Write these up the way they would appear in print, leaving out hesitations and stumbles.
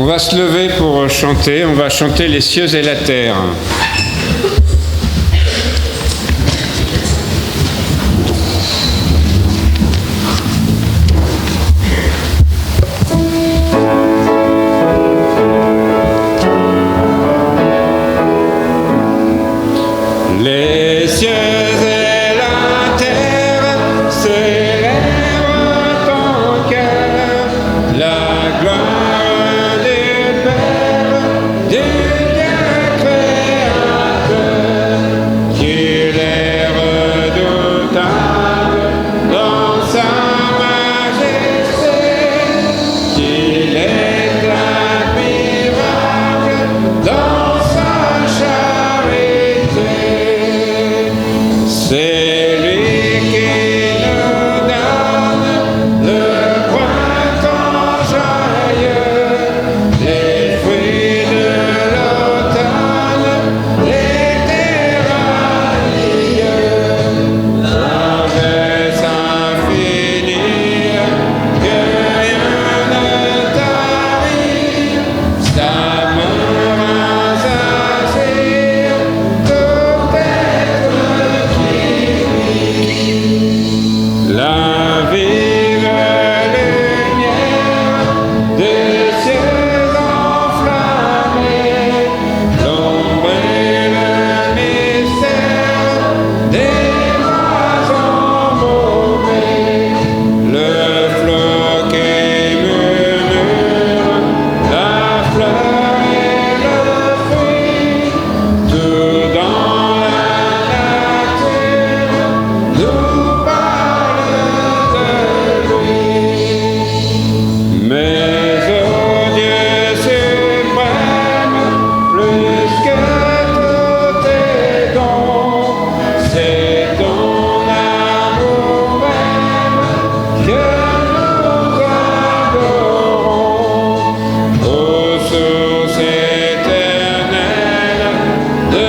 On va se lever pour chanter, on va chanter les cieux et la terre. Les cieux et la terre célèbrent ton cœur, la gloire du Père, du Dieu créateur, qu'il est redoutable dans sa majesté, qu'il est admirable dans sa charité. C'est lui qui nous donne le printemps joyeux, les fruits de l'automne, l'été radieux, l'harvest infinie, que rien ne tarit, s'amour insatiable, tout être la vive lumière des cieux enflammés, l'ombre et le mystère des mois embaumés, le flot qui murmure, la fleur et le fruit, tout dans la nature nous parle de lui. Mais ô Dieu suprême, plus que tous tes dons, c'est ton amour même que nous adorons. Ô source éternelle de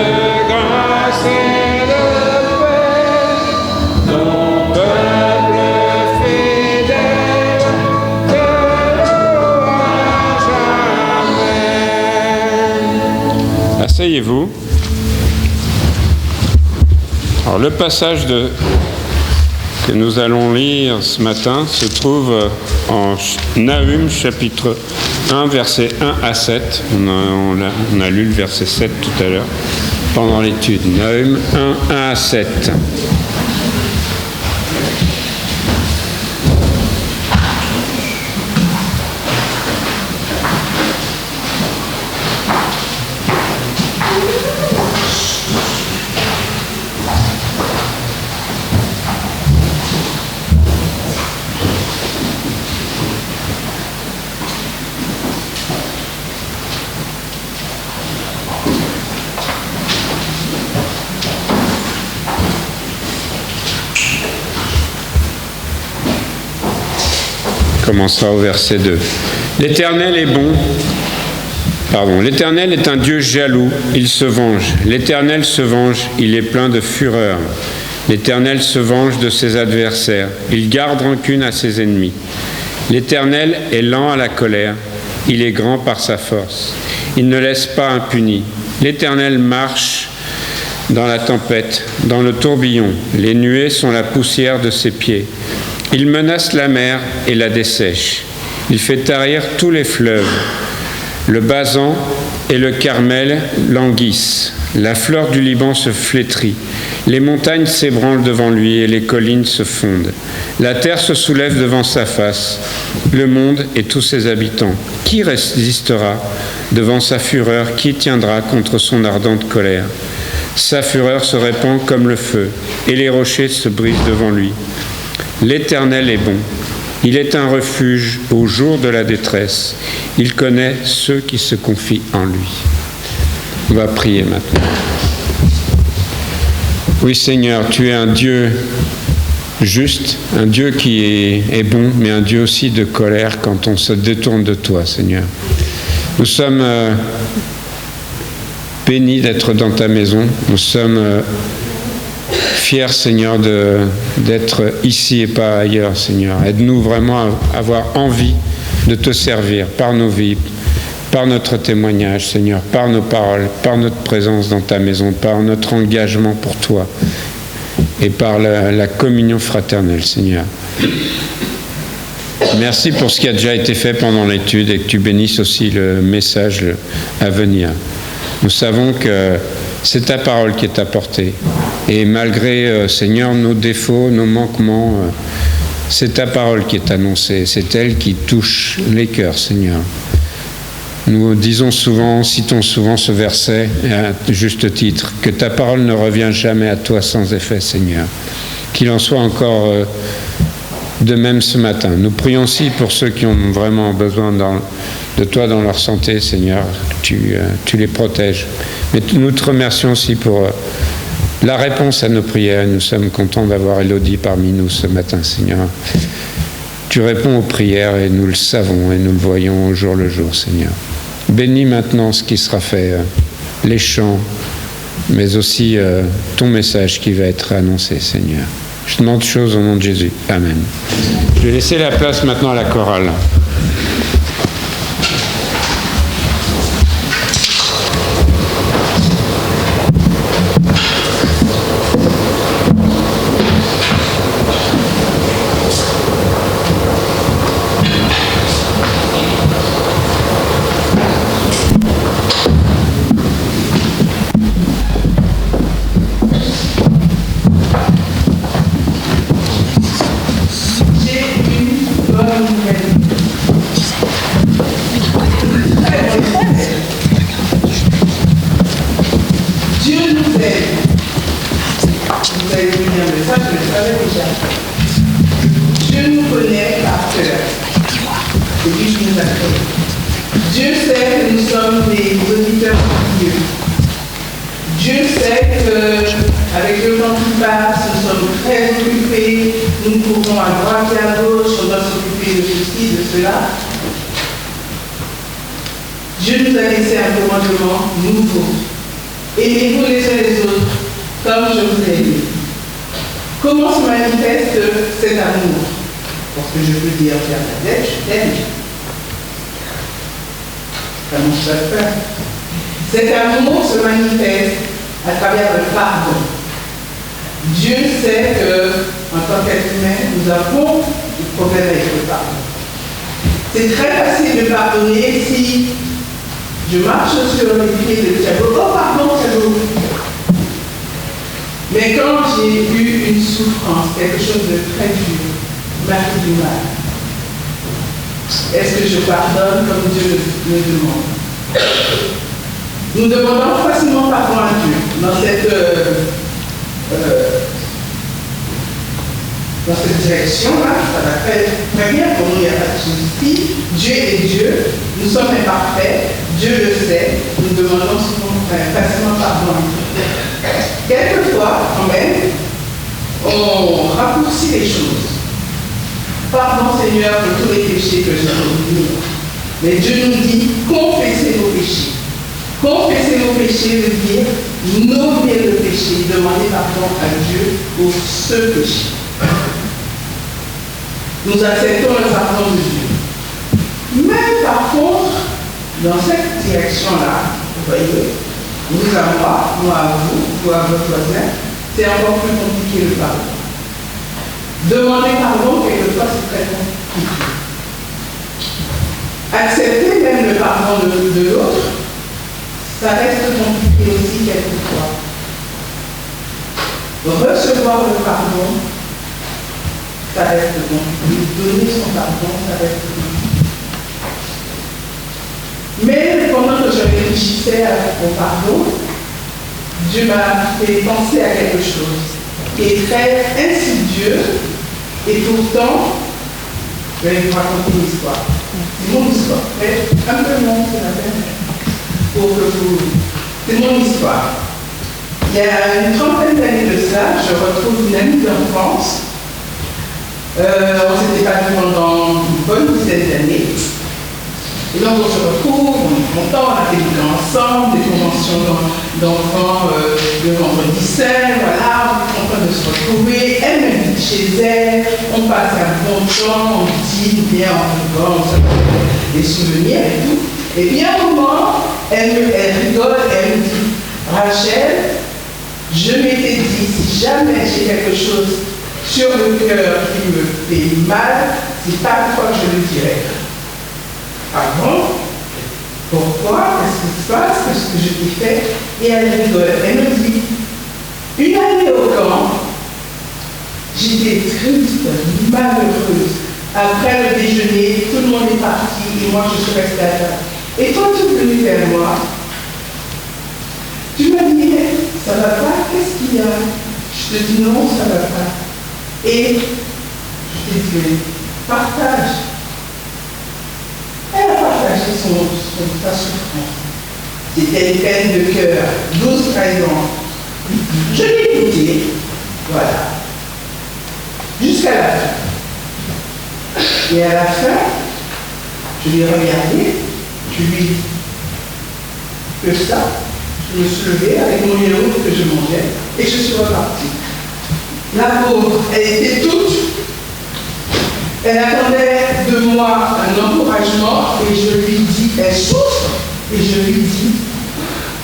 grâce et de paix, ton peuple fidèle te louera jamais. Asseyez-vous. Alors, le passage que nous allons lire ce matin se trouve en Nahum, chapitre 1, versets 1 à 7. On a lu le verset 7 tout à l'heure pendant l'étude. Nahum 1, 1 à 7. Commencera au verset 2. L'Éternel est bon. L'Éternel est un Dieu jaloux, il se venge. L'Éternel se venge, il est plein de fureur. L'Éternel se venge de ses adversaires, il garde rancune à ses ennemis. L'Éternel est lent à la colère, il est grand par sa force. Il ne laisse pas impuni. L'Éternel marche dans la tempête, dans le tourbillon. Les nuées sont la poussière de ses pieds. Il menace la mer et la dessèche. Il fait tarir tous les fleuves. Le Basan et le Carmel languissent. La fleur du Liban se flétrit. Les montagnes s'ébranlent devant lui et les collines se fondent. La terre se soulève devant sa face. Le monde et tous ses habitants. Qui résistera devant sa fureur? Qui tiendra contre son ardente colère? Sa fureur se répand comme le feu et les rochers se brisent devant lui. L'Éternel est bon. Il est un refuge au jour de la détresse. Il connaît ceux qui se confient en lui. On va prier maintenant. Oui Seigneur, tu es un Dieu juste, un Dieu qui est bon, mais un Dieu aussi de colère quand on se détourne de toi, Seigneur. Nous sommes bénis d'être dans ta maison. Nous sommes fiers, Seigneur, d'être ici et pas ailleurs, Seigneur. Aide-nous vraiment à avoir envie de te servir par nos vies, par notre témoignage, Seigneur, par nos paroles, par notre présence dans ta maison, par notre engagement pour toi et par la communion fraternelle, Seigneur. Merci pour ce qui a déjà été fait pendant l'étude et que tu bénisses aussi le message à venir. Nous savons que c'est ta parole qui est apportée. Et malgré, Seigneur, nos défauts, nos manquements, c'est ta parole qui est annoncée. C'est elle qui touche les cœurs, Seigneur. Nous citons souvent ce verset à juste titre, que ta parole ne revient jamais à toi sans effet, Seigneur. Qu'il en soit encore de même ce matin. Nous prions aussi pour ceux qui ont vraiment besoin de toi dans leur santé, Seigneur. Tu les protèges. Mais nous te remercions aussi pour la réponse à nos prières. Nous sommes contents d'avoir Élodie parmi nous ce matin, Seigneur. Tu réponds aux prières et nous le savons et nous le voyons au jour le jour, Seigneur. Bénis maintenant ce qui sera fait, les chants, mais aussi ton message qui va être annoncé, Seigneur. Je demande choses au nom de Jésus. Amen. Je vais laisser la place maintenant à la chorale. Dieu nous a laissé un commandement nouveau. Aimez-vous les uns les autres, comme je vous ai aimé. Comment se manifeste cet amour? Parce que je peux dire, Bernadette, je t'aime. Ça ne mange pas de pain. Cet amour se manifeste à travers le pardon. Dieu sait que, en tant qu'être humain, nous avons des problèmes avec le pardon. C'est très facile de pardonner si je marche sur les pieds de Thiago. Oh, pardon, Thiago. Mais quand j'ai eu une souffrance, quelque chose de très dur, m'a fait du mal, est-ce que je pardonne comme Dieu me demande? Nous demandons facilement pardon à Dieu dans cette direction-là. Ça va très bien pour nous, il n'y a pas de souci. Dieu est Dieu, nous sommes imparfaits, Dieu le sait, nous demandons facilement pardon à Dieu. Quelquefois, quand même, on raccourcit les choses. Pardon, Seigneur, pour tous les péchés que j'ai commis. Mais Dieu nous dit, confessez nos péchés. Confesser nos péchés veut dire nommer le péché, demander pardon à Dieu pour ce péché. Nous acceptons le pardon de Dieu. Mais par contre, dans cette direction-là, vous voyez, vous à moi à vous à votre voisin, c'est encore plus compliqué le pardon. Demander pardon, quelquefois, c'est très compliqué. Accepter même le pardon de l'autre, ça reste compliqué aussi quelquefois. Recevoir le pardon, ça reste compliqué. Donner son pardon, ça reste compliqué. Mais pendant que je réfléchissais au pardon, Dieu m'a fait penser à quelque chose qui est très insidieux et pourtant, je vais vous raconter une histoire. C'est mon histoire. Un peu long, c'est la peine. C'est mon histoire. Il y a une trentaine d'années de cela, je retrouve une amie d'enfance. On s'était pas vu pendant une bonne dizaine d'années. Et donc on se retrouve, on est content, on a fait du temps ensemble, des conventions d'enfants le vendredi saint, voilà, on est content de se retrouver. Elle m'invite chez elle, on passe un bon temps, on dit bien, on rigole, on se fait des souvenirs et tout. Et puis à un moment, elle rigole, elle me dit, Rachel, je m'étais dit, si jamais j'ai quelque chose sur le cœur qui me fait mal, c'est pas toi que je le dirai. Ah bon? Pourquoi? Qu'est-ce qui se passe? Qu'est-ce que je t'ai fait? Et elle rigole. Elle me dit, une année au camp, j'étais triste, malheureuse. Après le déjeuner, tout le monde est parti et moi je suis restée à table. Et toi, tu es venu vers moi. Tu m'as dit, ça va pas? Qu'est-ce qu'il y a? Je te dis non, ça va pas. Et je t'ai dit, partage. Elle a partagé sa souffrance. C'était une peine de cœur, 12-13 ans. Je l'ai écouté, voilà, jusqu'à la fin. Et à la fin, je l'ai regardé, je lui ai dit que ça, je me suis levée avec mon yaourt que je mangeais et je suis repartie. La pauvre, elle était toute, elle attendait de moi un encouragement et je lui dis, elle souffre et je lui dis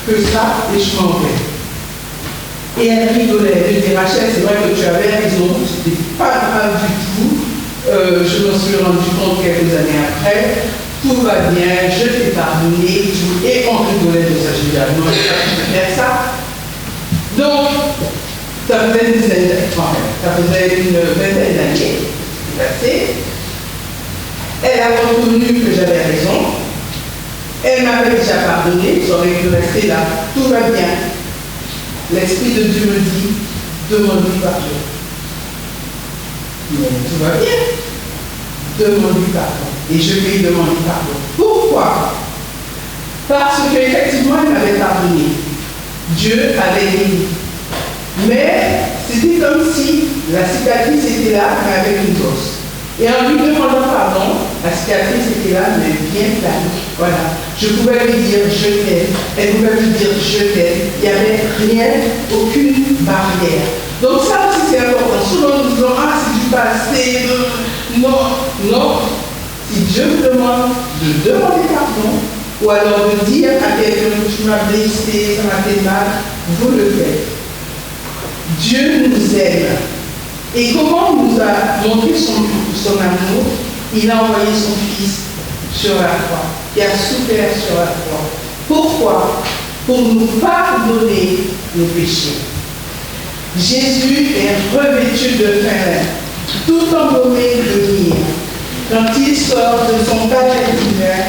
que ça et je m'en vais. Et elle rigolait. Je dis, Rachel, c'est vrai que tu avais raison, c'était pas grave du tout. Je me suis rendu compte quelques années après, tout va bien, je t'ai pardonné, et on rigolait de ça. Je dis, ah non, je n'ai pas pu faire ça. Donc, ça faisait une vingtaine d'années passées. Elle a reconnu que j'avais raison. Elle m'avait déjà pardonné, j'aurais pu rester là. Tout va bien. L'Esprit de Dieu me dit, demande-lui pardon. Mais tout va bien. Demande-lui pardon. Et je lui ai demandé pardon. Pourquoi? Parce qu'effectivement, elle m'avait pardonné. Dieu avait guéri. Mais c'était comme si la cicatrice était là, mais avec une gosse. Et en lui demandant pardon, la cicatrice était là, mais bien planée. Voilà. Je pouvais lui dire je t'aime. Elle pouvait lui dire je t'aime. Il n'y avait rien, aucune barrière. Donc ça aussi c'est important. Souvent nous disons, ah c'est du passé. Non, non. Si Dieu vous demande de demander pardon, ou alors de dire à quelqu'un que tu m'as blessé, ça m'a fait mal, vous le faites. Dieu nous aime. Et comment il nous a montré son amour? Il a envoyé son Fils sur la croix, qui a souffert sur la croix. Pourquoi? Pour nous pardonner nos péchés. Jésus est revêtu de fin, tout embaumé de myrrhe. Quand il sort de son palais divin,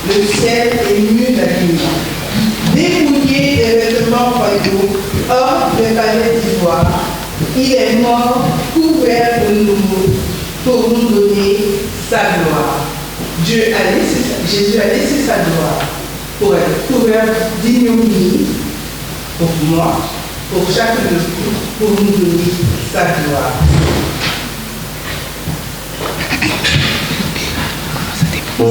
le ciel est nu d'habillement. Dépouillé des vêtements royaux, hors des palais d'ivoire, il est mort, couvert de nouveau, pour nous donner sa gloire. Jésus a laissé sa gloire pour être couvert d'ignominie pour moi, pour chacun de nous, pour nous donner sa gloire. Go.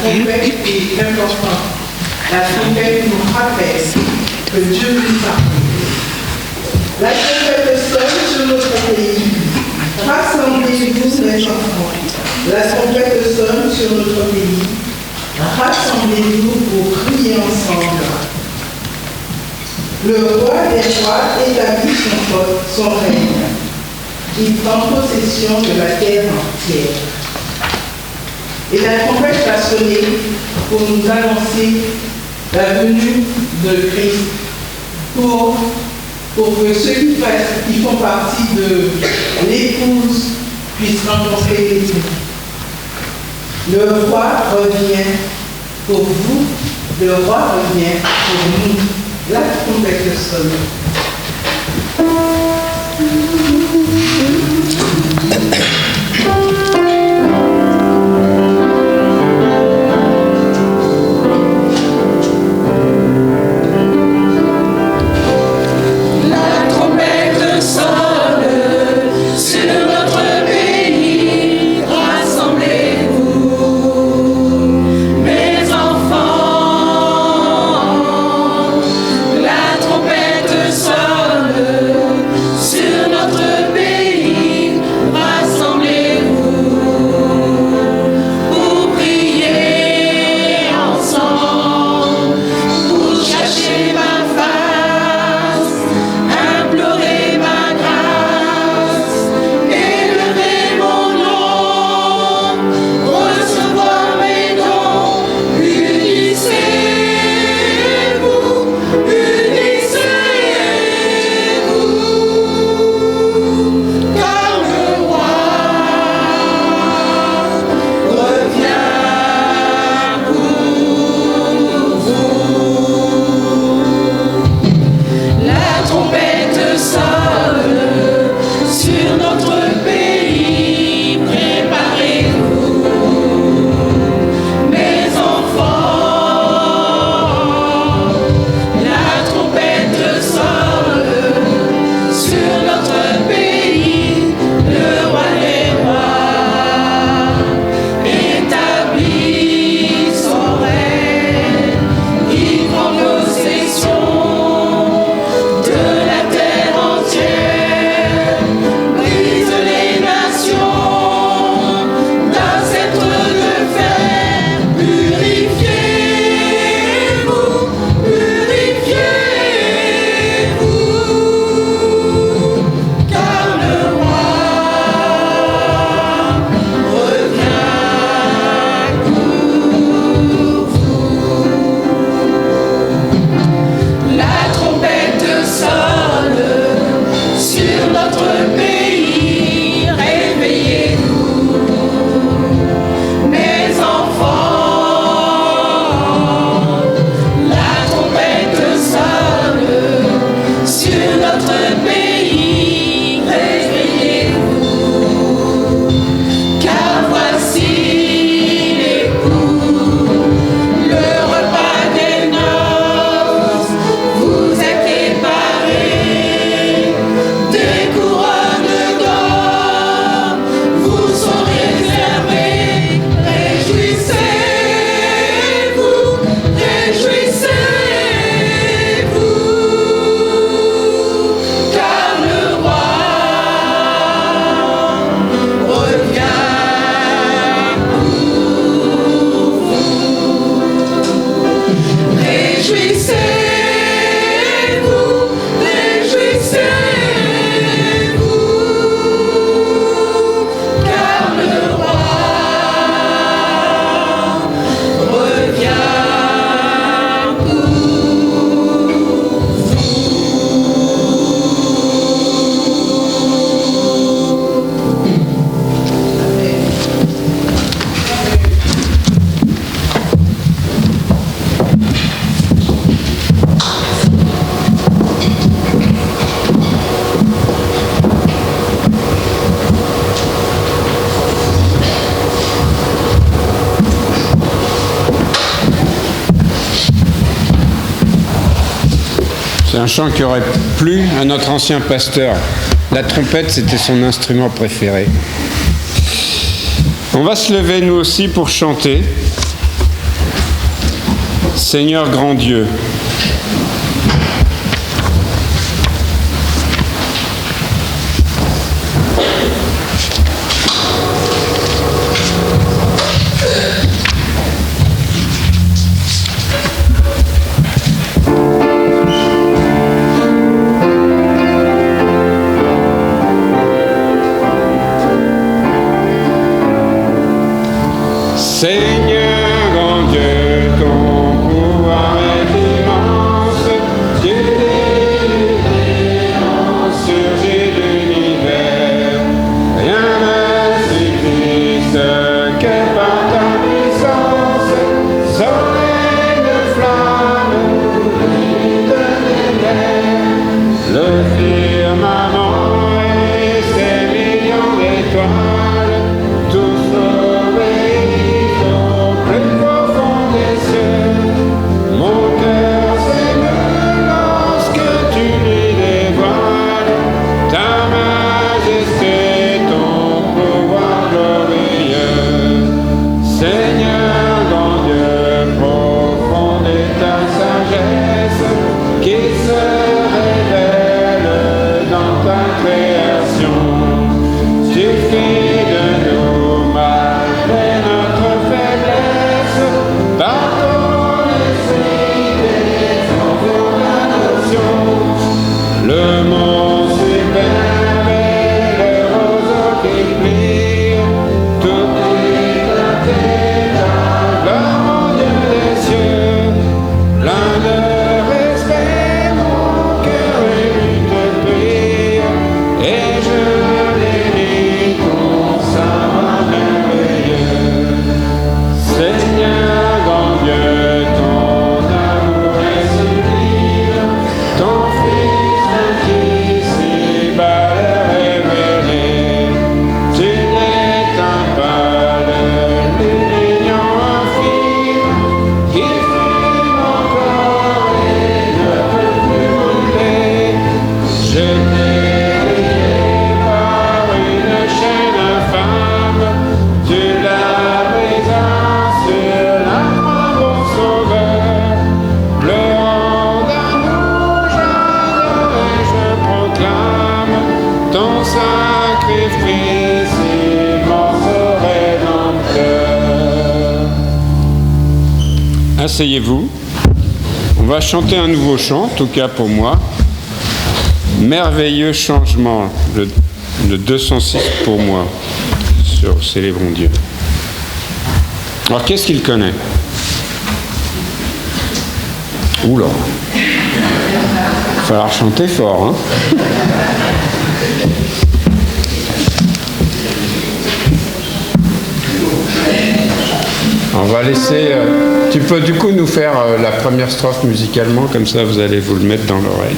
trompette est importante. La trompette nous rappelle que Dieu nous parle. La trompette sonne sur notre pays. Rassemblez-vous les enfants. La trompette sonne sur notre pays. Rassemblez-vous pour prier ensemble. Le roi des rois établit son règne. Il prend possession de la terre entière. Et la trompette va sonner pour nous annoncer la venue de Christ, pour que ceux qui font partie de l'épouse puissent rencontrer l'époux. Le roi revient pour vous, le roi revient pour nous. La trompette sonne. C'est un chant qui aurait plu à notre ancien pasteur. La trompette, c'était son instrument préféré. On va se lever nous aussi pour chanter. Seigneur grand Dieu, Seigneur grand Dieu, ton pouvoir est immense, Dieu des néants, surgit de l'univers. Rien ne subsiste que par ta puissance, soleil de flamme, nuit de lumière, le firmament et ses millions d'étoiles, tous obéissent au plus profond des cieux. Mon cœur s'émeut lorsque tu lui dévoiles ta majesté, ton pouvoir glorieux. Seigneur grand Dieu, profonde est ta sagesse qui se révèle dans ta création. Tu fais de nous malgré notre faiblesse, par ton esprit des adoptions. Le monde superbe et le roseau qui plie, tout éclaté dans gloire, mon Dieu des cieux. Plein de respect, mon cœur ému te prie, et je bénis ton saint merveilleux. Seigneur grand Dieu, ton amour est sublime, ton Fils ici-bas est révélé. Tu n'éteins pas l'union infime qui fume encore et ne peut plus brûler. Je t'ai lié par une chaîne infâme, tu l'as brisé sur la croix, mon sauveur. Pleurant d'amour, j'adore et je proclame ton sacrifice immense rédempteur. Asseyez-vous. On va chanter un nouveau chant, en tout cas pour moi. Merveilleux changement, le 206 pour moi, sur Célébrons Dieu. Alors, qu'est-ce qu'il connaît? Oula, il va falloir chanter fort, hein? On va laisser... tu peux du coup nous faire la première strophe musicalement, comme ça vous allez vous le mettre dans l'oreille.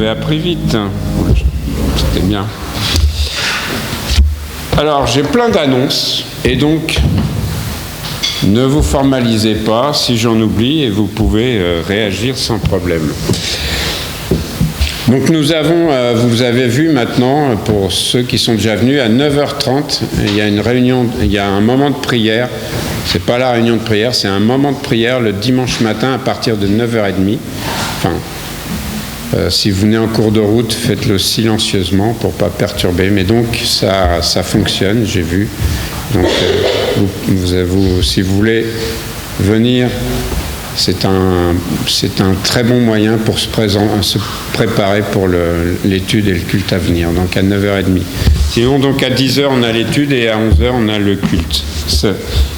avez appris vite. C'était bien. Alors, j'ai plein d'annonces, et donc, ne vous formalisez pas si j'en oublie, et vous pouvez réagir sans problème. Donc nous avons, vous avez vu maintenant, pour ceux qui sont déjà venus, à 9h30, il y a une réunion, il y a un moment de prière. C'est pas la réunion de prière, c'est un moment de prière le dimanche matin à partir de 9h30. Enfin, si vous venez en cours de route, faites-le silencieusement pour pas perturber. Mais donc ça fonctionne, j'ai vu. Donc si vous voulez venir, c'est un très bon moyen pour se préparer pour l'étude et le culte à venir, donc à 9h30. Sinon, donc à 10h, on a l'étude et à 11h, on a le culte.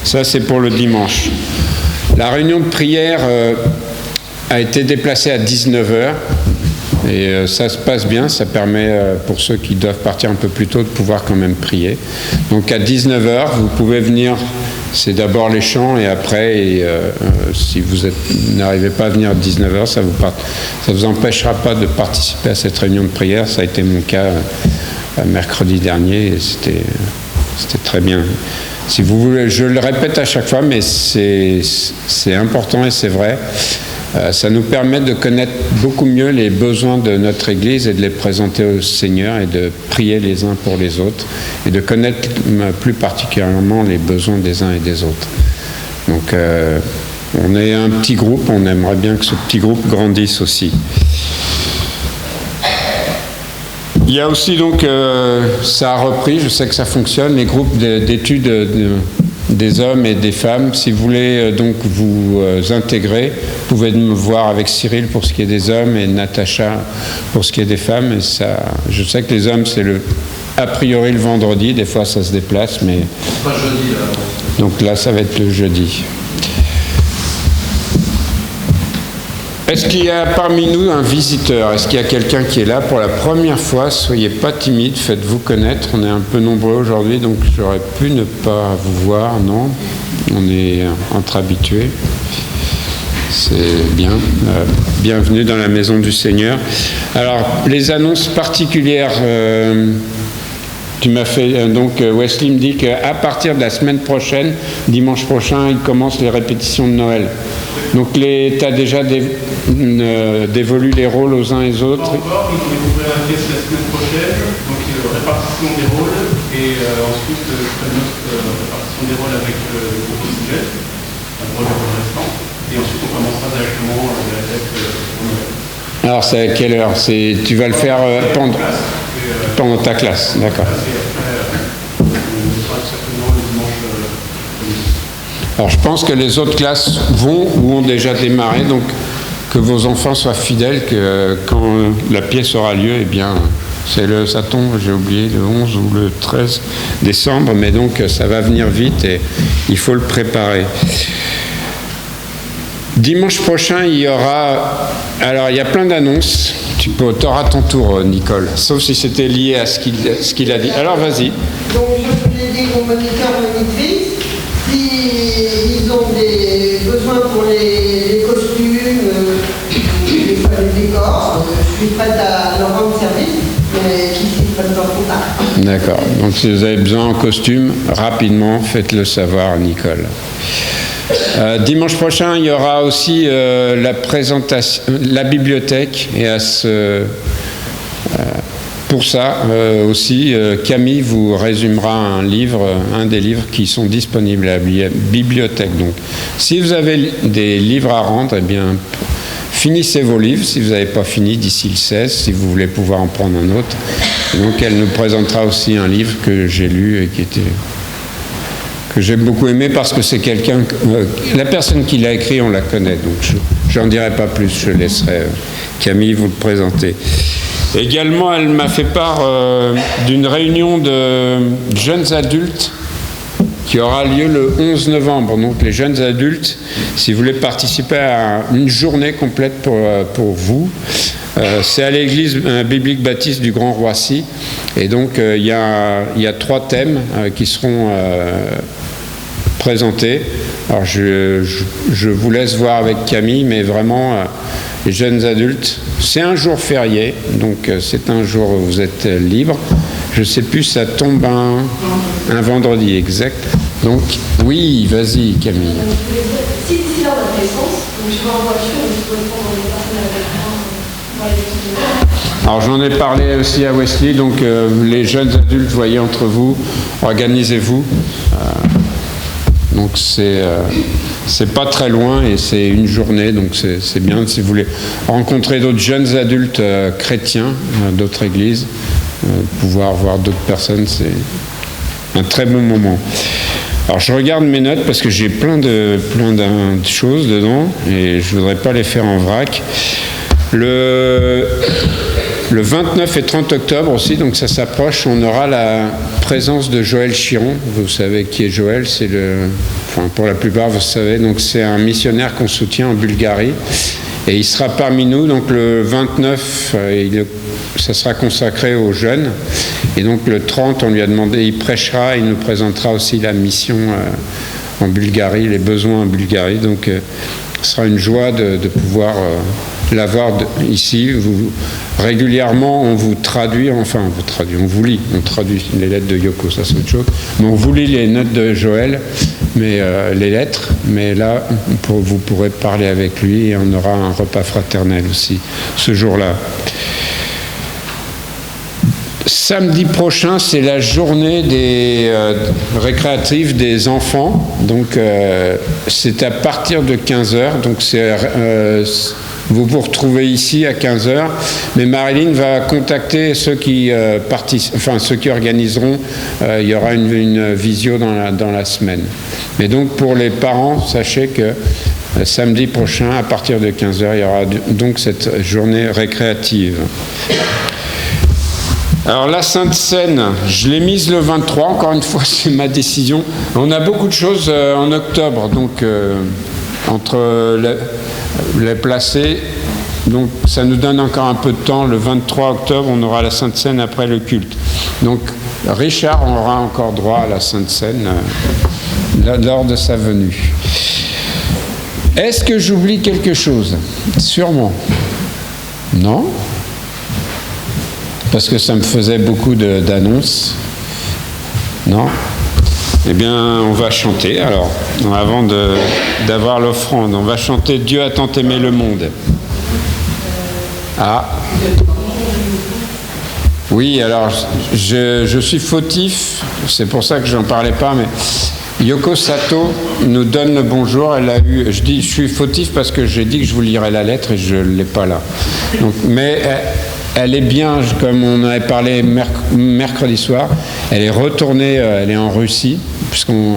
Ça c'est pour le dimanche. La réunion de prière a été déplacée à 19h et ça se passe bien, ça permet pour ceux qui doivent partir un peu plus tôt de pouvoir quand même prier. Donc à 19h, vous pouvez venir. C'est d'abord les chants et après, si vous n'arrivez pas à venir à 19h, ça vous empêchera pas de participer à cette réunion de prière. Ça a été mon cas mercredi dernier et c'était très bien. Si vous voulez, je le répète à chaque fois, mais c'est important et c'est vrai. Ça nous permet de connaître beaucoup mieux les besoins de notre Église et de les présenter au Seigneur et de prier les uns pour les autres et de connaître plus particulièrement les besoins des uns et des autres. Donc on est un petit groupe, on aimerait bien que ce petit groupe grandisse aussi. Il y a aussi donc, ça a repris, je sais que ça fonctionne, les groupes d'études des hommes et des femmes. Si vous voulez donc vous intégrer, vous pouvez me voir avec Cyril pour ce qui est des hommes et Natacha pour ce qui est des femmes. Et ça, je sais que les hommes, c'est a priori le vendredi, des fois ça se déplace, mais... Pas jeudi, là. Donc là, ça va être le jeudi. Est-ce qu'il y a parmi nous un visiteur? Est-ce qu'il y a quelqu'un qui est là pour la première fois? Soyez pas timide, faites-vous connaître. On est un peu nombreux aujourd'hui, donc j'aurais pu ne pas vous voir, non? On est entre habitués. C'est bien. Bienvenue dans la maison du Seigneur. Alors, les annonces particulières... tu m'as fait... donc, Wesley me dit qu'à partir de la semaine prochaine, dimanche prochain, il commence les répétitions de Noël. Donc, tu as déjà dévolu les rôles aux uns et aux autres? Pas encore, il faut ouvrir la pièce la semaine prochaine, donc répartition des rôles, et ensuite répartition des rôles avec le groupe Isabelle, le rôle restant, et ensuite on commencera directement avec Noël. Alors, c'est à quelle heure? Tu vas le faire pendant ta classe, d'accord. Alors je pense que les autres classes vont ou ont déjà démarré, donc que vos enfants soient fidèles, que quand la pièce aura lieu, eh bien, ça tombe, j'ai oublié, le 11 ou le 13 décembre, mais donc ça va venir vite et il faut le préparer. Dimanche prochain, il y aura... Alors, il y a plein d'annonces. Tu auras ton tour, Nicole, sauf si c'était lié à ce qu'il a dit. Alors, vas-y. Donc, je voulais dire aux moniteurs, monitrices, s'ils ont des besoins pour les costumes, les décors, je suis prête à leur rendre service, mais qu'ils s'y prennent pas trop tard. D'accord. Donc, si vous avez besoin en costume, rapidement, faites-le savoir, Nicole. Dimanche prochain, il y aura aussi la présentation, la bibliothèque, et pour ça aussi, Camille vous résumera un des livres qui sont disponibles à la bibliothèque. Donc, si vous avez des livres à rendre, eh bien, finissez vos livres. Si vous n'avez pas fini d'ici le 16, si vous voulez pouvoir en prendre un autre. Et donc, elle nous présentera aussi un livre que j'ai lu et que j'ai beaucoup aimé parce que c'est quelqu'un... la personne qui l'a écrit, on la connaît, donc j'en dirai pas plus, je laisserai Camille vous le présenter. Également, elle m'a fait part d'une réunion de jeunes adultes qui aura lieu le 11 novembre. Donc les jeunes adultes, si vous voulez participer à une journée complète pour vous, c'est à l'église biblique baptiste du Grand Roissy. Et donc il y a 3 thèmes qui seront présentés. Alors je vous laisse voir avec Camille, mais vraiment les jeunes adultes. C'est un jour férié, donc c'est un jour où vous êtes libre. Je ne sais plus, ça tombe un vendredi exact. Donc, oui, vas-y Camille. Si d'ici là on a l'essence, donc je vais en voiture, vous pouvez prendre des personnes avec moi, Alors j'en ai parlé aussi à Wesley, donc les jeunes adultes, voyez entre vous, organisez-vous. Donc c'est pas très loin et c'est une journée, donc c'est bien si vous voulez rencontrer d'autres jeunes adultes chrétiens, d'autres églises, pouvoir voir d'autres personnes, c'est un très bon moment. Alors je regarde mes notes parce que j'ai plein de choses dedans et je voudrais pas les faire en vrac. Le 29 et 30 octobre aussi, donc ça s'approche, on aura la présence de Joël Chiron. Vous savez qui est Joël, c'est pour la plupart vous savez, donc c'est un missionnaire qu'on soutient en Bulgarie. Et il sera parmi nous, donc le 29, ça sera consacré aux jeunes. Et donc le 30, on lui a demandé, il prêchera, il nous présentera aussi la mission en Bulgarie, les besoins en Bulgarie. Donc ce sera une joie de pouvoir l'avoir ici. Régulièrement, on vous traduit, on vous lit, on traduit les lettres de Yoko, ça c'est autre chose. Mais on vous lit les notes de Joël, mais les lettres, mais là, vous pourrez parler avec lui et on aura un repas fraternel aussi ce jour-là. Samedi prochain, c'est la journée des récréative des enfants, donc c'est à partir de 15h, donc vous vous retrouvez ici à 15h, mais Marilyn va contacter ceux qui ceux qui organiseront. Il y aura une visio dans la semaine. Mais donc pour les parents, sachez que samedi prochain, à partir de 15h, il y aura donc cette journée récréative. Alors la Sainte Seine, je l'ai mise le 23, encore une fois c'est ma décision. On a beaucoup de choses en octobre, donc entre les placer, donc ça nous donne encore un peu de temps. Le 23 octobre, on aura la Sainte Seine après le culte. Donc Richard aura encore droit à la Sainte Seine lors de sa venue. Est-ce que j'oublie quelque chose? Sûrement. Non? Parce que ça me faisait beaucoup d'annonces. Non? Eh bien, on va chanter, alors, avant d'avoir l'offrande. On va chanter « Dieu a tant aimé le monde ». Ah. Oui, alors, je suis fautif, c'est pour ça que j'en parlais pas, mais Yoko Sato nous donne le bonjour. Elle a eu, je suis fautif parce que j'ai dit que je vous lirais la lettre et je ne l'ai pas là. Donc, mais elle est bien, comme on en avait parlé mercredi soir, elle est retournée, elle est en Russie, puisqu'on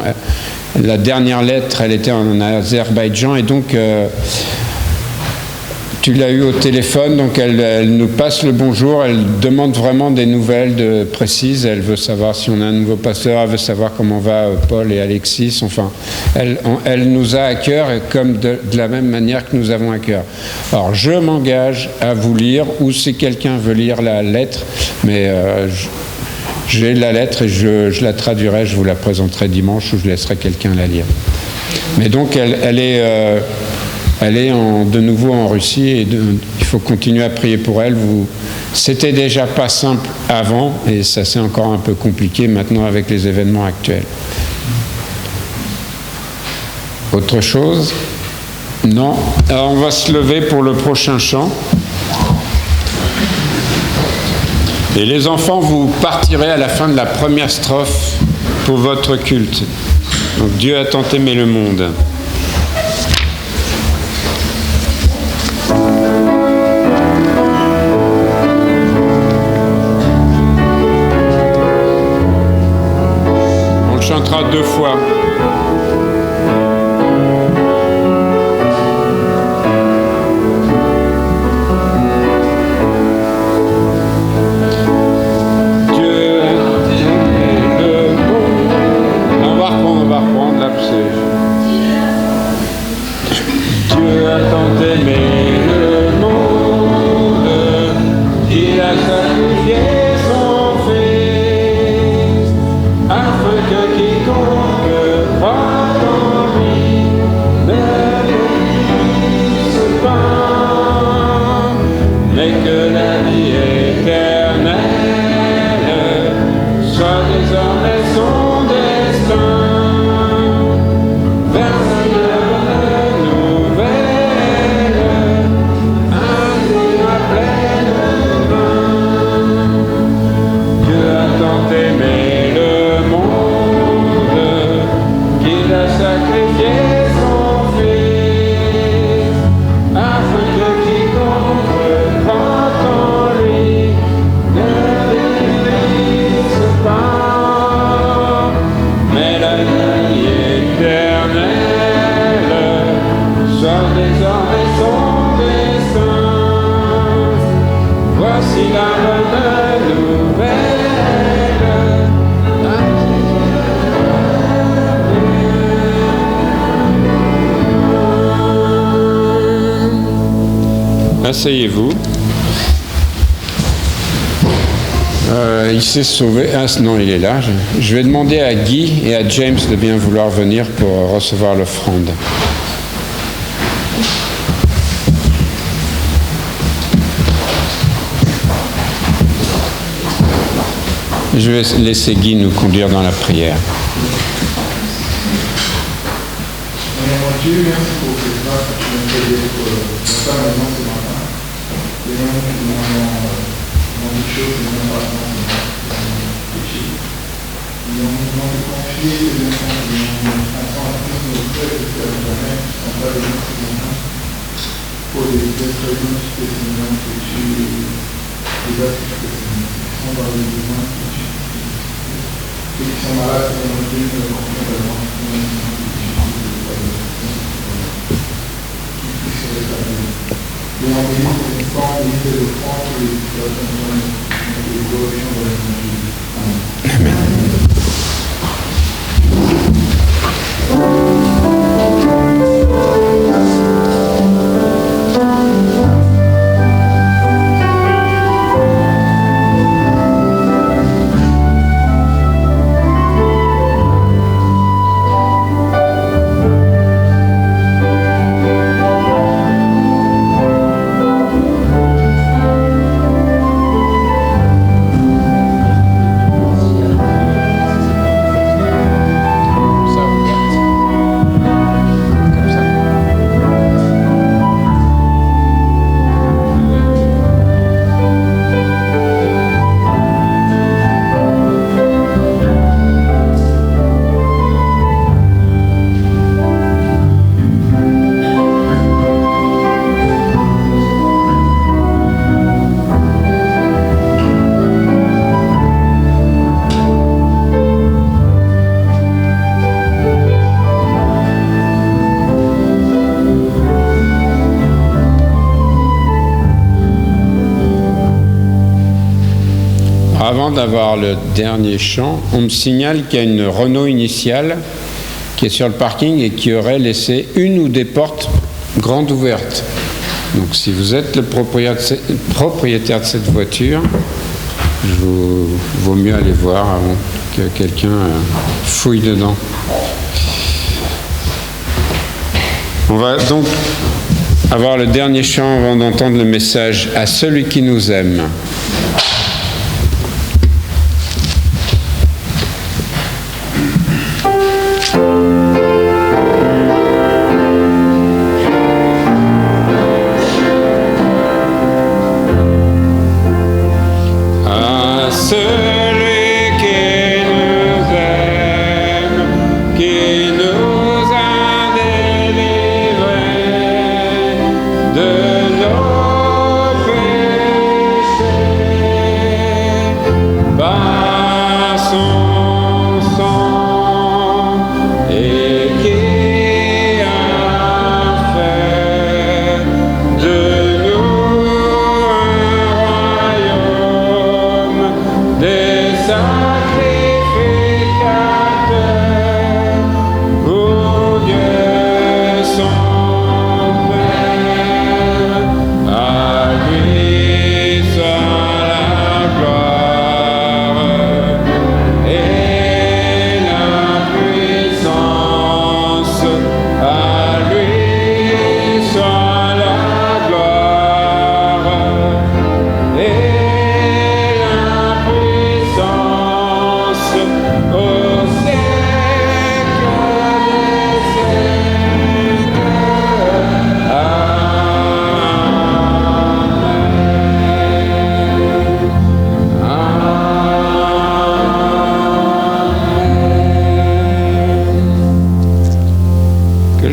la dernière lettre, elle était en Azerbaïdjan, et donc tu l'as eu au téléphone, donc elle nous passe le bonjour, elle demande vraiment des nouvelles précises, elle veut savoir si on a un nouveau pasteur, elle veut savoir comment va Paul et Alexis, enfin, elle nous a à cœur, comme de la même manière que nous avons à cœur. Alors, je m'engage à vous lire, ou si quelqu'un veut lire la lettre, mais j'ai la lettre et je la traduirai, je vous la présenterai dimanche, ou je laisserai quelqu'un la lire. Mais donc, elle est de nouveau en Russie et il faut continuer à prier pour elle. C'était déjà pas simple avant et ça c'est encore un peu compliqué maintenant avec les événements actuels. Autre chose? Non? Alors on va se lever pour le prochain chant. Et les enfants, vous partirez à la fin de la première strophe pour votre culte. Donc Dieu a tant aimé le monde. On le chantera 2 fois. On va reprendre là, désormais sont des saints. Voici la bonne nouvelle. Asseyez-vous. Il s'est sauvé. Ah non, il est là. Je vais demander à Guy et à James de bien vouloir venir pour recevoir l'offrande. Je vais laisser Guy nous conduire dans la prière. Seigneur Dieu, merci pour cette grâce que tu nous as donnée pour ta maison ce matin. Seigneur, nous te demandons des choses, Seigneur, par exemple, péché. Nous demandons de confier ces enfants, nous pensons à tous nos frères et sœurs jamais qui sont pas venus ce matin pour les êtres humains, Seigneur, que tu les assistes, Seigneur, qui sont dans les besoins, que tu et qui sont malades, Seigneur Dieu, nous les confions vraiment, Seigneur. Et en bénissant les formes, bénissez le franc, les situations, les glorifions de la Amen. Avant d'avoir le dernier chant, on me signale qu'il y a une Renault initiale qui est sur le parking et qui aurait laissé une ou des portes grandes ouvertes. Donc si vous êtes le propriétaire de cette voiture, vaut mieux aller voir avant que quelqu'un fouille dedans. On va donc avoir le dernier chant avant d'entendre le message « À celui qui nous aime ».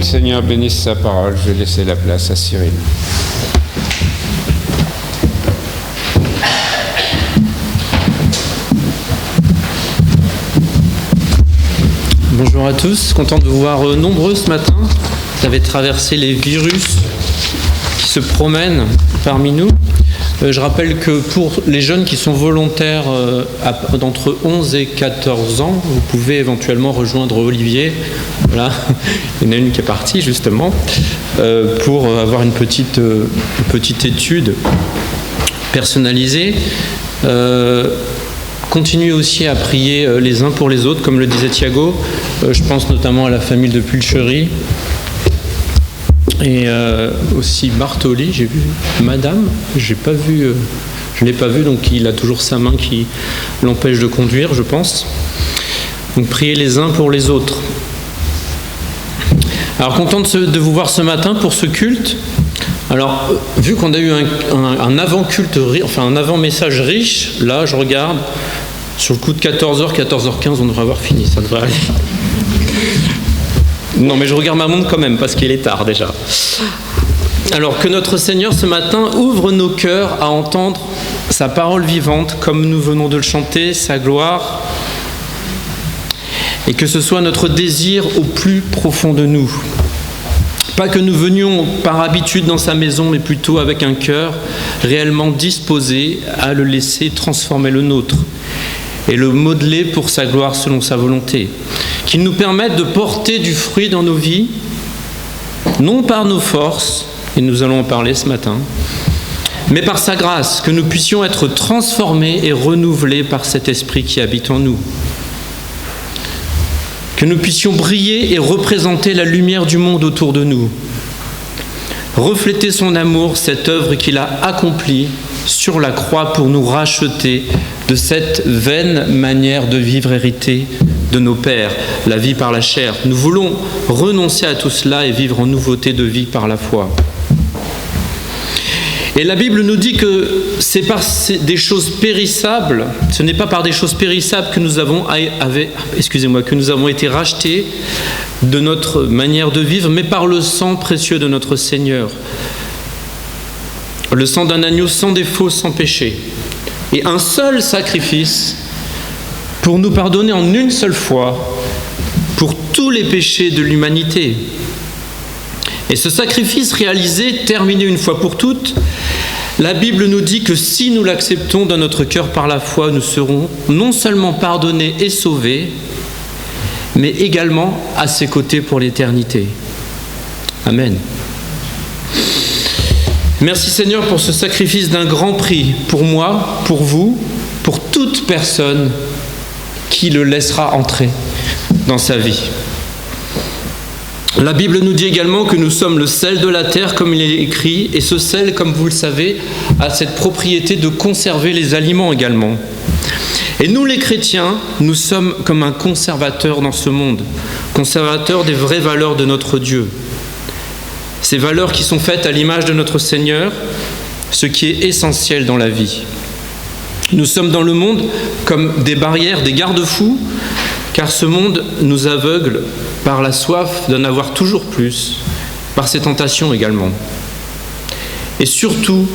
Seigneur bénisse sa parole. Je vais laisser la place à Cyril. Bonjour à tous, content de vous voir nombreux ce matin. Vous avez traversé les virus se promènent parmi nous. Je rappelle que pour les jeunes qui sont volontaires d'entre 11 et 14 ans, vous pouvez éventuellement rejoindre Olivier. Voilà, il y en a une qui est partie justement, pour avoir une petite étude personnalisée. Continuez aussi à prier les uns pour les autres, comme le disait Thiago. Je pense notamment à la famille de Pulcherie. Et aussi Bartoli, j'ai vu Madame, je ne l'ai pas vu, donc il a toujours sa main qui l'empêche de conduire, je pense. Donc priez les uns pour les autres. Alors content de vous voir ce matin pour ce culte. Alors vu qu'on a eu un avant-culte, enfin un avant-message riche, là je regarde, sur le coup de 14h, 14h15, on devrait avoir fini, ça devrait aller. Non, mais je regarde ma montre quand même, parce qu'il est tard déjà. Alors, que notre Seigneur, ce matin, ouvre nos cœurs à entendre sa parole vivante, comme nous venons de le chanter, sa gloire, et que ce soit notre désir au plus profond de nous. Pas que nous venions par habitude dans sa maison, mais plutôt avec un cœur réellement disposé à le laisser transformer le nôtre et le modeler pour sa gloire selon sa volonté. Qu'il nous permette de porter du fruit dans nos vies, non par nos forces, et nous allons en parler ce matin, mais par sa grâce, que nous puissions être transformés et renouvelés par cet esprit qui habite en nous. Que nous puissions briller et représenter la lumière du monde autour de nous. Refléter son amour, cette œuvre qu'il a accomplie sur la croix pour nous racheter de cette vaine manière de vivre héritée de nos pères, la vie par la chair. Nous voulons renoncer à tout cela et vivre en nouveauté de vie par la foi. Et la Bible nous dit que c'est par des choses périssables, ce n'est pas par des choses périssables que nous avons été rachetés de notre manière de vivre, mais par le sang précieux de notre Seigneur. Le sang d'un agneau sans défaut, sans péché. Et un seul sacrifice pour nous pardonner en une seule fois pour tous les péchés de l'humanité. Et ce sacrifice réalisé, terminé une fois pour toutes, la Bible nous dit que si nous l'acceptons dans notre cœur par la foi, nous serons non seulement pardonnés et sauvés, mais également à ses côtés pour l'éternité. Amen. Merci Seigneur pour ce sacrifice d'un grand prix, pour moi, pour vous, pour toute personne qui le laissera entrer dans sa vie. La Bible nous dit également que nous sommes le sel de la terre, comme il est écrit, et ce sel, comme vous le savez, a cette propriété de conserver les aliments également. Et nous les chrétiens, nous sommes comme un conservateur dans ce monde, conservateur des vraies valeurs de notre Dieu. Ces valeurs qui sont faites à l'image de notre Seigneur, ce qui est essentiel dans la vie. Nous sommes dans le monde comme des barrières, des garde-fous, car ce monde nous aveugle par la soif d'en avoir toujours plus, par ses tentations également. Et surtout,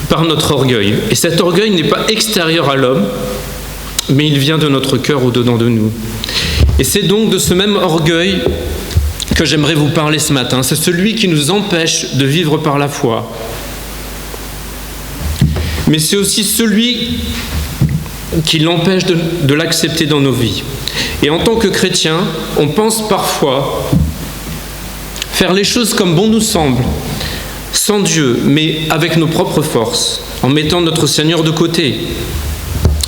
par notre orgueil. Et cet orgueil n'est pas extérieur à l'homme, mais il vient de notre cœur au-dedans de nous. Et c'est donc de ce même orgueil que j'aimerais vous parler ce matin. C'est celui qui nous empêche de vivre par la foi. Mais c'est aussi celui qui l'empêche de l'accepter dans nos vies. Et en tant que chrétien, on pense parfois faire les choses comme bon nous semble, sans Dieu, mais avec nos propres forces, en mettant notre Seigneur de côté.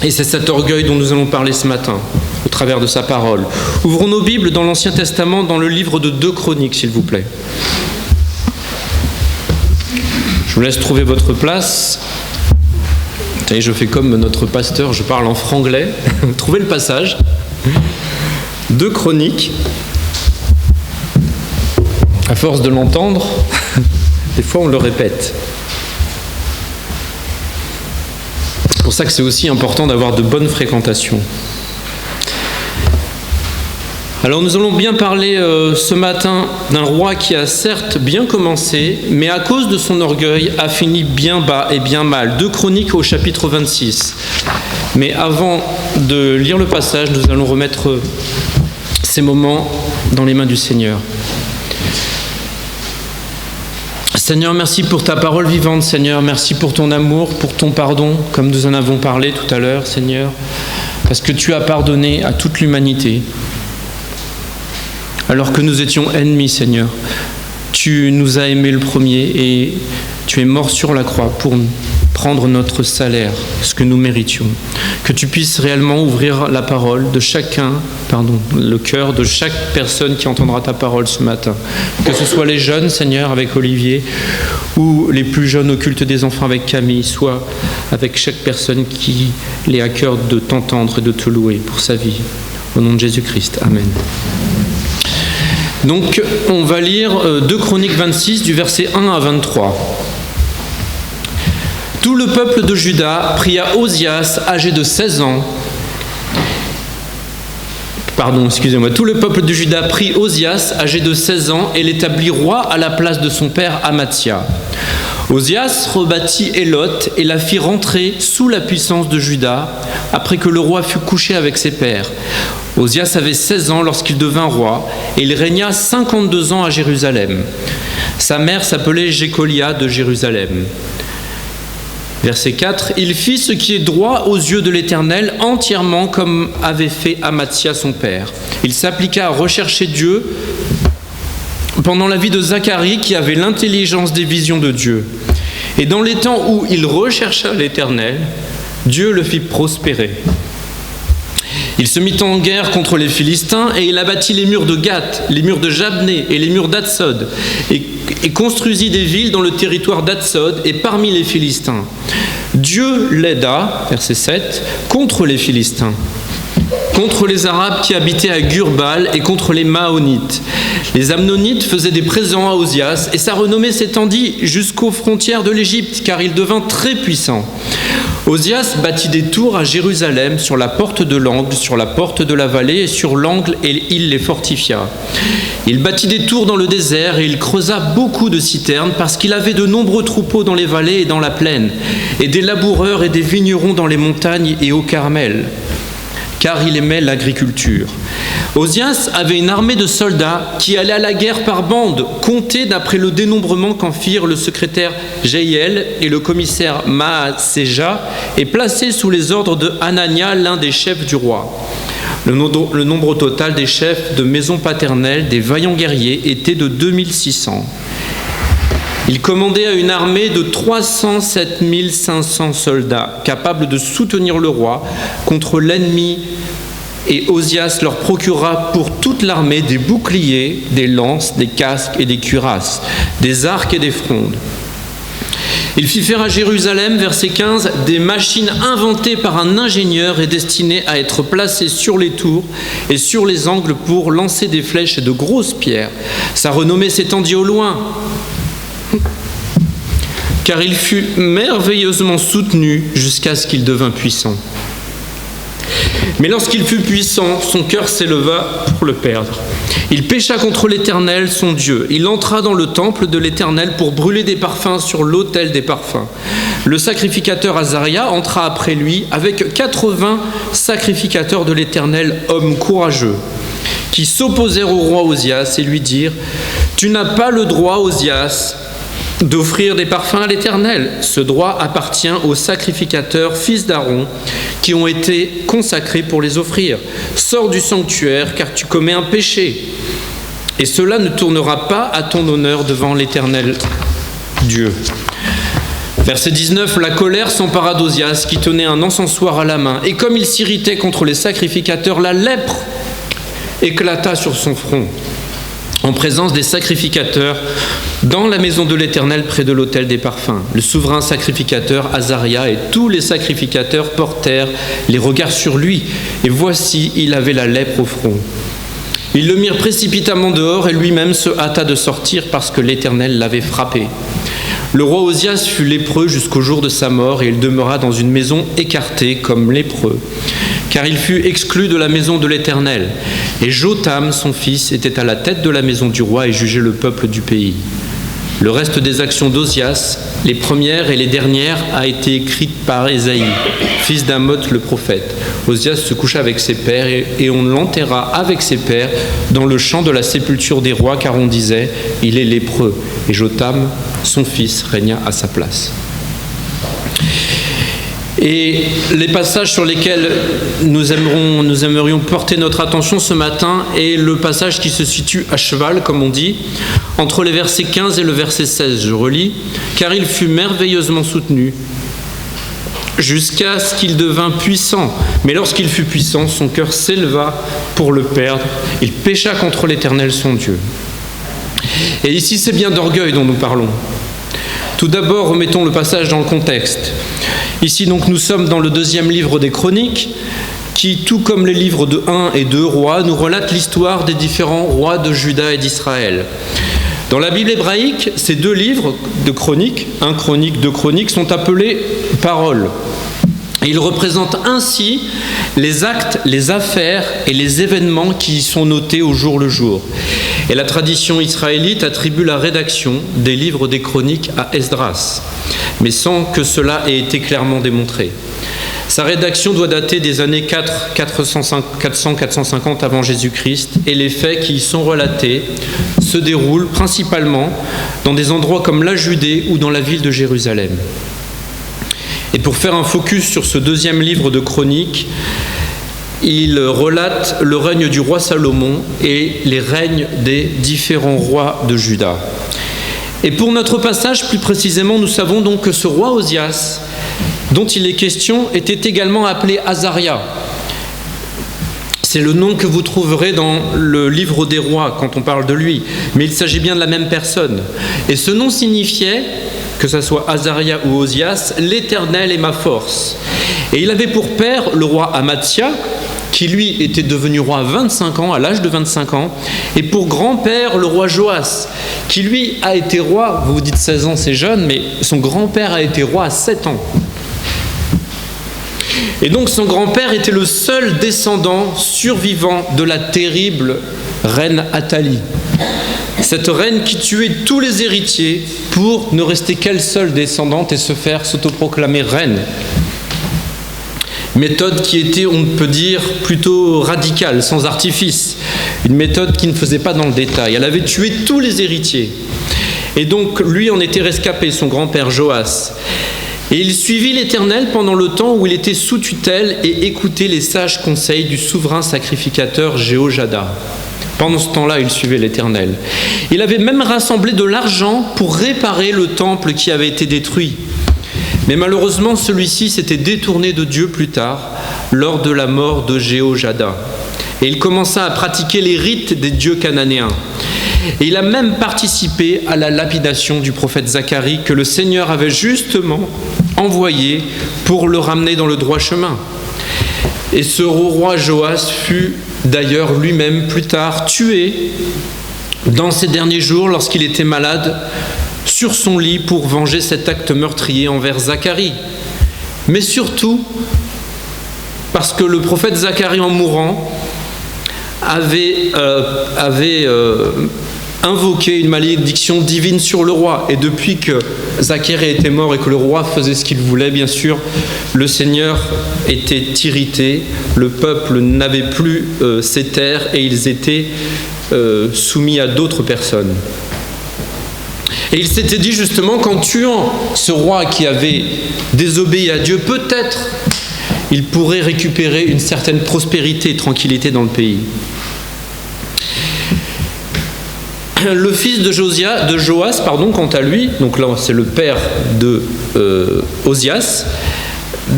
Et c'est cet orgueil dont nous allons parler ce matin, au travers de sa parole. Ouvrons nos Bibles dans l'Ancien Testament, dans le livre de 2 Chroniques, s'il vous plaît. Je vous laisse trouver votre place. Vous savez, je fais comme notre pasteur, je parle en franglais. Trouvez le passage. 2 Chroniques. À force de l'entendre, des fois on le répète. C'est pour ça que c'est aussi important d'avoir de bonnes fréquentations. Alors nous allons bien parler ce matin d'un roi qui a certes bien commencé, mais à cause de son orgueil a fini bien bas et bien mal. 2 Chroniques au chapitre 26. Mais avant de lire le passage, nous allons remettre ces moments dans les mains du Seigneur. Seigneur, merci pour ta parole vivante, Seigneur. Merci pour ton amour, pour ton pardon, comme nous en avons parlé tout à l'heure, Seigneur. Parce que tu as pardonné à toute l'humanité. Alors que nous étions ennemis, Seigneur, tu nous as aimés le premier et tu es mort sur la croix pour prendre notre salaire, ce que nous méritions. Que tu puisses réellement ouvrir la parole de chacun, le cœur de chaque personne qui entendra ta parole ce matin. Que ce soit les jeunes, Seigneur, avec Olivier, ou les plus jeunes au culte des enfants avec Camille, soit avec chaque personne qui l'ait à cœur de t'entendre et de te louer pour sa vie. Au nom de Jésus-Christ. Amen. Donc, on va lire 2 Chroniques 26 du verset 1 à 23. Tout le peuple de Juda pria Osias, âgé de 16 ans. Tout le peuple de Juda prit Osias, âgé de 16 ans, et l'établit roi à la place de son père Amathia. Osias rebâtit Élot et la fit rentrer sous la puissance de Juda, après que le roi fut couché avec ses pères. Osias avait 16 ans lorsqu'il devint roi, et il régna 52 ans à Jérusalem. Sa mère s'appelait Jécolia de Jérusalem. Verset 4, « Il fit ce qui est droit aux yeux de l'Éternel, entièrement comme avait fait Amathia son père. Il s'appliqua à rechercher Dieu pendant la vie de Zacharie, qui avait l'intelligence des visions de Dieu. Et dans les temps où il rechercha l'Éternel, Dieu le fit prospérer. Il se mit en guerre contre les Philistins et il abattit les murs de Gath, les murs de Jabné et les murs d'Atsod et construisit des villes dans le territoire d'Atsod et parmi les Philistins. Dieu l'aida, verset 7, contre les Philistins, contre les Arabes qui habitaient à Gurbal et contre les Maonites. Les Amnonites faisaient des présents à Osias et sa renommée s'étendit jusqu'aux frontières de l'Égypte car il devint très puissant. Osias bâtit des tours à Jérusalem sur la porte de l'angle, sur la porte de la vallée et sur l'angle et il les fortifia. Il bâtit des tours dans le désert et il creusa beaucoup de citernes parce qu'il avait de nombreux troupeaux dans les vallées et dans la plaine et des laboureurs et des vignerons dans les montagnes et au Carmel, car il aimait l'agriculture. Osias avait une armée de soldats qui allaient à la guerre par bandes, comptés d'après le dénombrement qu'en firent le secrétaire Jéhiel et le commissaire Maaséja, et placés sous les ordres de Hanania, l'un des chefs du roi. Le nombre total des chefs de maison paternelle, des vaillants guerriers, était de 2600. Il commandait à une armée de 307 500 soldats, capables de soutenir le roi contre l'ennemi, et Osias leur procura pour toute l'armée des boucliers, des lances, des casques et des cuirasses, des arcs et des frondes. Il fit faire à Jérusalem, verset 15, des machines inventées par un ingénieur et destinées à être placées sur les tours et sur les angles pour lancer des flèches et de grosses pierres. Sa renommée s'étendit au loin, car il fut merveilleusement soutenu jusqu'à ce qu'il devint puissant. Mais lorsqu'il fut puissant, son cœur s'éleva pour le perdre. Il pécha contre l'Éternel, son Dieu. Il entra dans le temple de l'Éternel pour brûler des parfums sur l'autel des parfums. Le sacrificateur Azaria entra après lui avec 80 sacrificateurs de l'Éternel, hommes courageux, qui s'opposèrent au roi Osias et lui dirent « Tu n'as pas le droit, Osias, d'offrir des parfums à l'Éternel. Ce droit appartient aux sacrificateurs, fils d'Aaron, qui ont été consacrés pour les offrir. Sors du sanctuaire, car tu commets un péché. Et cela ne tournera pas à ton honneur devant l'Éternel Dieu. » Verset 19, la colère s'empara d'Osias, qui tenait un encensoir à la main. Et comme il s'irritait contre les sacrificateurs, la lèpre éclata sur son front, en présence des sacrificateurs, dans la maison de l'Éternel près de l'autel des parfums. Le souverain sacrificateur Azaria et tous les sacrificateurs portèrent les regards sur lui, et voici, il avait la lèpre au front. Ils le mirent précipitamment dehors et lui-même se hâta de sortir parce que l'Éternel l'avait frappé. Le roi Osias fut lépreux jusqu'au jour de sa mort et il demeura dans une maison écartée comme lépreux, car il fut exclu de la maison de l'Éternel. Et Jotham, son fils, était à la tête de la maison du roi et jugeait le peuple du pays. Le reste des actions d'Osias, les premières et les dernières, a été écrite par Ésaïe, fils d'Amoth le prophète. Osias se coucha avec ses pères et on l'enterra avec ses pères dans le champ de la sépulture des rois, car on disait « il est lépreux ». Et Jotham, son fils, régna à sa place. Et les passages sur lesquels nous aimerions porter notre attention ce matin est le passage qui se situe à cheval, comme on dit, entre les versets 15 et le verset 16. Je relis. « Car il fut merveilleusement soutenu jusqu'à ce qu'il devint puissant. Mais lorsqu'il fut puissant, son cœur s'éleva pour le perdre. Il pécha contre l'Éternel son Dieu. » Et ici, c'est bien d'orgueil dont nous parlons. Tout d'abord, remettons le passage dans le contexte. Ici, donc, nous sommes dans le 2e livre des Chroniques, qui, tout comme les livres de 1 et 2 rois, nous relate l'histoire des différents rois de Juda et d'Israël. Dans la Bible hébraïque, ces 2 livres de Chroniques, 1 Chronique, 2 Chroniques, sont appelés paroles. Et ils représentent ainsi les actes, les affaires et les événements qui y sont notés au jour le jour. Et la tradition israélite attribue la rédaction des livres des Chroniques à Esdras, mais sans que cela ait été clairement démontré. Sa rédaction doit dater des années 400-450 avant Jésus-Christ, et les faits qui y sont relatés se déroulent principalement dans des endroits comme la Judée ou dans la ville de Jérusalem. Et pour faire un focus sur ce 2e livre de Chroniques, il relate le règne du roi Salomon et les règnes des différents rois de Juda. Et pour notre passage, plus précisément, nous savons donc que ce roi Osias, dont il est question, était également appelé Azaria. C'est le nom que vous trouverez dans le livre des rois quand on parle de lui, mais il s'agit bien de la même personne. Et ce nom signifiait, que ce soit Azaria ou Osias, « l'Éternel est ma force ». Et il avait pour père le roi Amathia, qui lui était devenu roi à 25 ans, à l'âge de 25 ans, et pour grand-père le roi Joas, qui lui a été roi, vous vous dites 16 ans c'est jeune, mais son grand-père a été roi à 7 ans. Et donc son grand-père était le seul descendant survivant de la terrible reine Athalie. Cette reine qui tuait tous les héritiers pour ne rester qu'elle seule descendante et se faire s'autoproclamer reine. Méthode qui était, on peut dire, plutôt radicale, sans artifice. Une méthode qui ne faisait pas dans le détail. Elle avait tué tous les héritiers. Et donc, lui en était rescapé, son grand-père Joas. Et il suivit l'Éternel pendant le temps où il était sous tutelle et écoutait les sages conseils du souverain sacrificateur Jéhojada. Pendant ce temps-là, il suivait l'Éternel. Il avait même rassemblé de l'argent pour réparer le temple qui avait été détruit. Mais malheureusement, celui-ci s'était détourné de Dieu plus tard, lors de la mort de Jéhojada. Et il commença à pratiquer les rites des dieux cananéens. Et il a même participé à la lapidation du prophète Zacharie que le Seigneur avait justement envoyé pour le ramener dans le droit chemin. Et ce roi Joas fut d'ailleurs lui-même plus tard tué dans ses derniers jours lorsqu'il était malade sur son lit pour venger cet acte meurtrier envers Zacharie. Mais surtout parce que le prophète Zacharie en mourant avait invoqué une malédiction divine sur le roi. Et depuis que Zacharie était mort et que le roi faisait ce qu'il voulait, bien sûr, le Seigneur était irrité, le peuple n'avait plus ses terres et ils étaient soumis à d'autres personnes. Et il s'était dit justement qu'en tuant ce roi qui avait désobéi à Dieu, peut-être il pourrait récupérer une certaine prospérité et tranquillité dans le pays. Le fils de Joas, quant à lui, donc là c'est le père de Osias,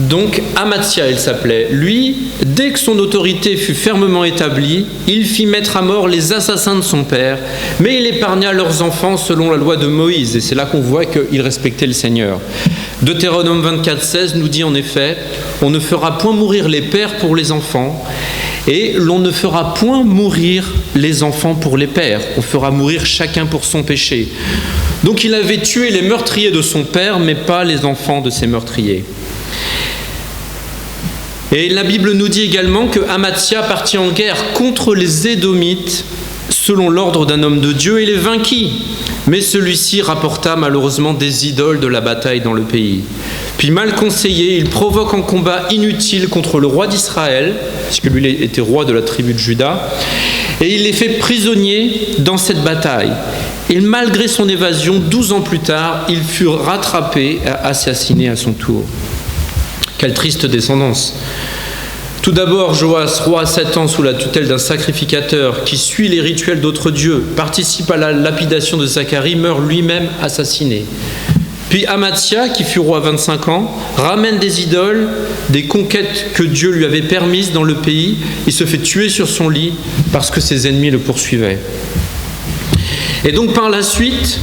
donc Amathia il s'appelait. Lui, dès que son autorité fut fermement établie, il fit mettre à mort les assassins de son père, mais il épargna leurs enfants selon la loi de Moïse, et c'est là qu'on voit qu'il respectait le Seigneur. Deutéronome 24:16 nous dit en effet, on ne fera point mourir les pères pour les enfants, et l'on ne fera point mourir les enfants pour les pères, on fera mourir chacun pour son péché. Donc il avait tué les meurtriers de son père, mais pas les enfants de ses meurtriers. Et la Bible nous dit également que Amathia partit en guerre contre les Édomites selon l'ordre d'un homme de Dieu et les vainquit. mais celui-ci rapporta malheureusement des idoles de la bataille dans le pays. Puis mal conseillé, il provoque un combat inutile contre le roi d'Israël, puisque lui était roi de la tribu de Juda, et il les fait prisonniers dans cette bataille. Et malgré son évasion, 12 ans plus tard, il fut rattrapé et assassiné à son tour. Quelle triste descendance! Tout d'abord, Joas, roi à 7 ans sous la tutelle d'un sacrificateur qui suit les rituels d'autres dieux, participe à la lapidation de Zacharie, meurt lui-même assassiné. Puis Amathia, qui fut roi à 25 ans, ramène des idoles, des conquêtes que Dieu lui avait permises dans le pays. Il se fait tuer sur son lit parce que ses ennemis le poursuivaient. Et donc par la suite,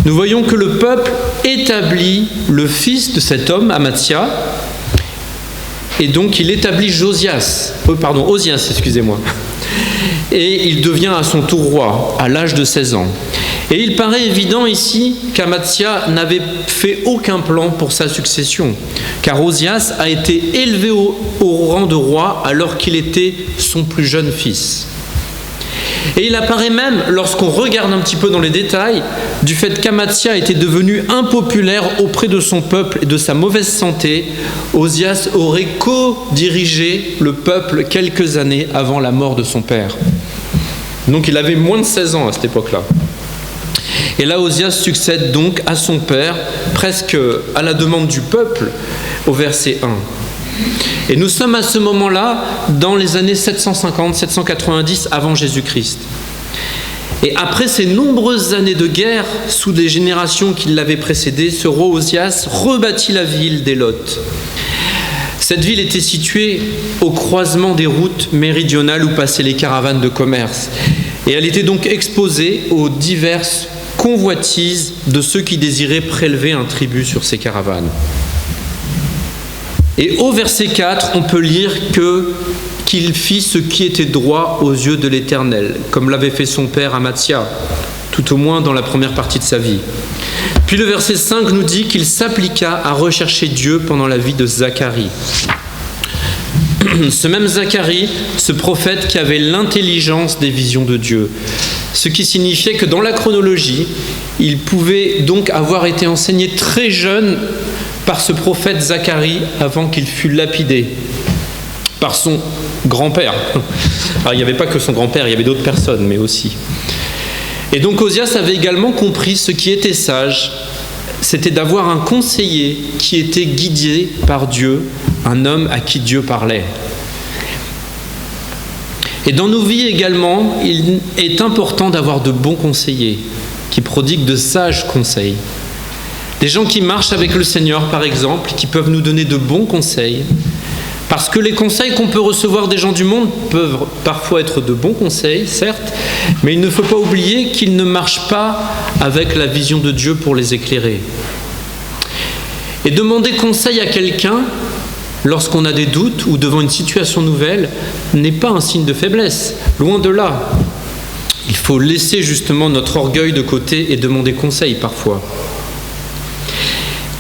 nous voyons que le peuple établit le fils de cet homme, Amathia, et donc il établit Osias, et il devient à son tour roi, à l'âge de 16 ans. Et il paraît évident ici qu'Amathia n'avait fait aucun plan pour sa succession, car Osias a été élevé au rang de roi alors qu'il était son plus jeune fils. Et il apparaît même, lorsqu'on regarde un petit peu dans les détails, du fait qu'Amathia était devenu impopulaire auprès de son peuple et de sa mauvaise santé, Osias aurait co-dirigé le peuple quelques années avant la mort de son père. Donc il avait moins de 16 ans à cette époque-là. Et là, Osias succède donc à son père, presque à la demande du peuple, au verset 1. Et nous sommes à ce moment-là dans les années 750-790 avant Jésus-Christ. Et après ces nombreuses années de guerre, sous des générations qui l'avaient précédé, ce roi Osias rebâtit la ville d'Éloth. Cette ville était située au croisement des routes méridionales où passaient les caravanes de commerce. Et elle était donc exposée aux diverses convoitises de ceux qui désiraient prélever un tribut sur ces caravanes. Et au verset 4, on peut lire qu'il fit ce qui était droit aux yeux de l'Éternel, comme l'avait fait son père Amathia, tout au moins dans la première partie de sa vie. Puis le verset 5 nous dit qu'il s'appliqua à rechercher Dieu pendant la vie de Zacharie. Ce même Zacharie, ce prophète qui avait l'intelligence des visions de Dieu, ce qui signifiait que dans la chronologie, il pouvait donc avoir été enseigné très jeune par ce prophète Zacharie avant qu'il fût lapidé par son grand-père. Alors il n'y avait pas que son grand-père, il y avait d'autres personnes, mais aussi. Et donc Osias avait également compris ce qui était sage, c'était d'avoir un conseiller qui était guidé par Dieu, un homme à qui Dieu parlait. Et dans nos vies également, il est important d'avoir de bons conseillers qui prodiguent de sages conseils. Des gens qui marchent avec le Seigneur, par exemple, qui peuvent nous donner de bons conseils. Parce que les conseils qu'on peut recevoir des gens du monde peuvent parfois être de bons conseils, certes, mais il ne faut pas oublier qu'ils ne marchent pas avec la vision de Dieu pour les éclairer. Et demander conseil à quelqu'un, lorsqu'on a des doutes ou devant une situation nouvelle, n'est pas un signe de faiblesse, loin de là. Il faut laisser justement notre orgueil de côté et demander conseil parfois.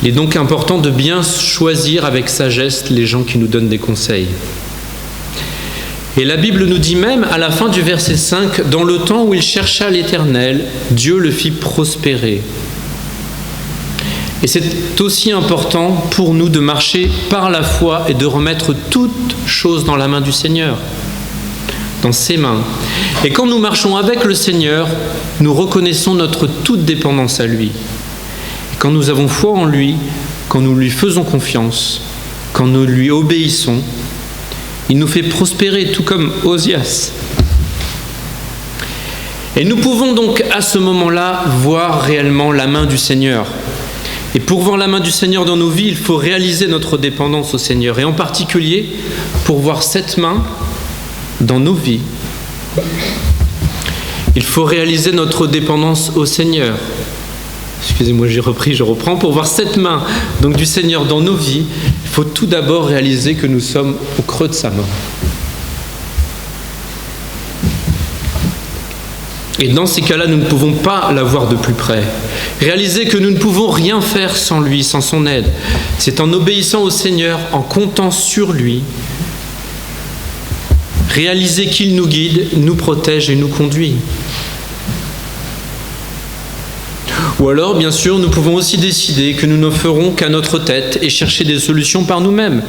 Il est donc important de bien choisir avec sagesse les gens qui nous donnent des conseils. Et la Bible nous dit même, à la fin du verset 5, « Dans le temps où il chercha l'Éternel, Dieu le fit prospérer. » Et c'est aussi important pour nous de marcher par la foi et de remettre toutes choses dans la main du Seigneur, dans ses mains. Et quand nous marchons avec le Seigneur, nous reconnaissons notre toute dépendance à lui. Quand nous avons foi en lui, quand nous lui faisons confiance, quand nous lui obéissons, il nous fait prospérer, tout comme Osias. Et nous pouvons donc à ce moment-là voir réellement la main du Seigneur. Et pour voir la main du Seigneur dans nos vies, il faut réaliser notre dépendance au Seigneur. Et en particulier, pour voir cette main dans nos vies, il faut réaliser notre dépendance au Seigneur. Excusez-moi, je reprends. Pour voir cette main donc du Seigneur dans nos vies, il faut tout d'abord réaliser que nous sommes au creux de sa main. Et dans ces cas-là, nous ne pouvons pas la voir de plus près. Réaliser que nous ne pouvons rien faire sans lui, sans son aide. C'est en obéissant au Seigneur, en comptant sur lui. Réaliser qu'il nous guide, nous protège et nous conduit. Ou alors, bien sûr, nous pouvons aussi décider que nous ne ferons qu'à notre tête et chercher des solutions par nous-mêmes.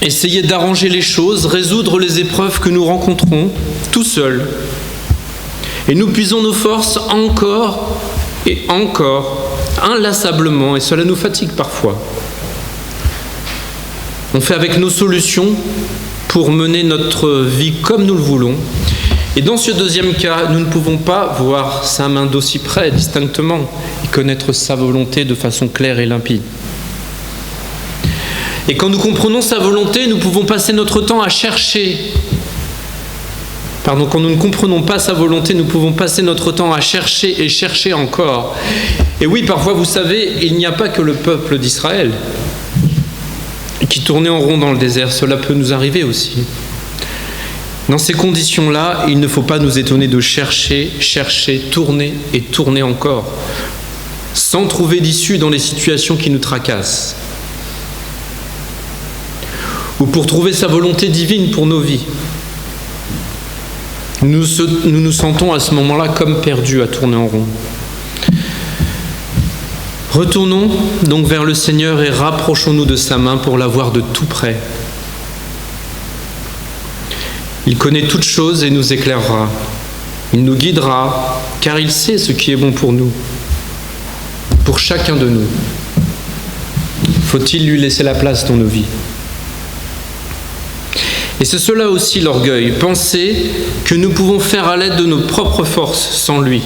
Essayer d'arranger les choses, résoudre les épreuves que nous rencontrons tout seuls. Et nous puisons nos forces encore et encore, inlassablement, et cela nous fatigue parfois. On fait avec nos solutions pour mener notre vie comme nous le voulons. Et dans ce deuxième cas, nous ne pouvons pas voir sa main d'aussi près, distinctement, et connaître sa volonté de façon claire et limpide. Et quand nous comprenons sa volonté, nous pouvons passer notre temps à chercher. Quand nous ne comprenons pas sa volonté, nous pouvons passer notre temps à chercher et chercher encore. Et oui, parfois, vous savez, il n'y a pas que le peuple d'Israël qui tournait en rond dans le désert. Cela peut nous arriver aussi. Dans ces conditions-là, il ne faut pas nous étonner de chercher, tourner et tourner encore, sans trouver d'issue dans les situations qui nous tracassent, ou pour trouver sa volonté divine pour nos vies. Nous nous sentons à ce moment-là comme perdus à tourner en rond. Retournons donc vers le Seigneur et rapprochons-nous de sa main pour la voir de tout près. Il connaît toutes choses et nous éclairera. Il nous guidera, car il sait ce qui est bon pour nous, pour chacun de nous. Faut-il lui laisser la place dans nos vies? Et c'est cela aussi l'orgueil, penser que nous pouvons faire à l'aide de nos propres forces sans lui.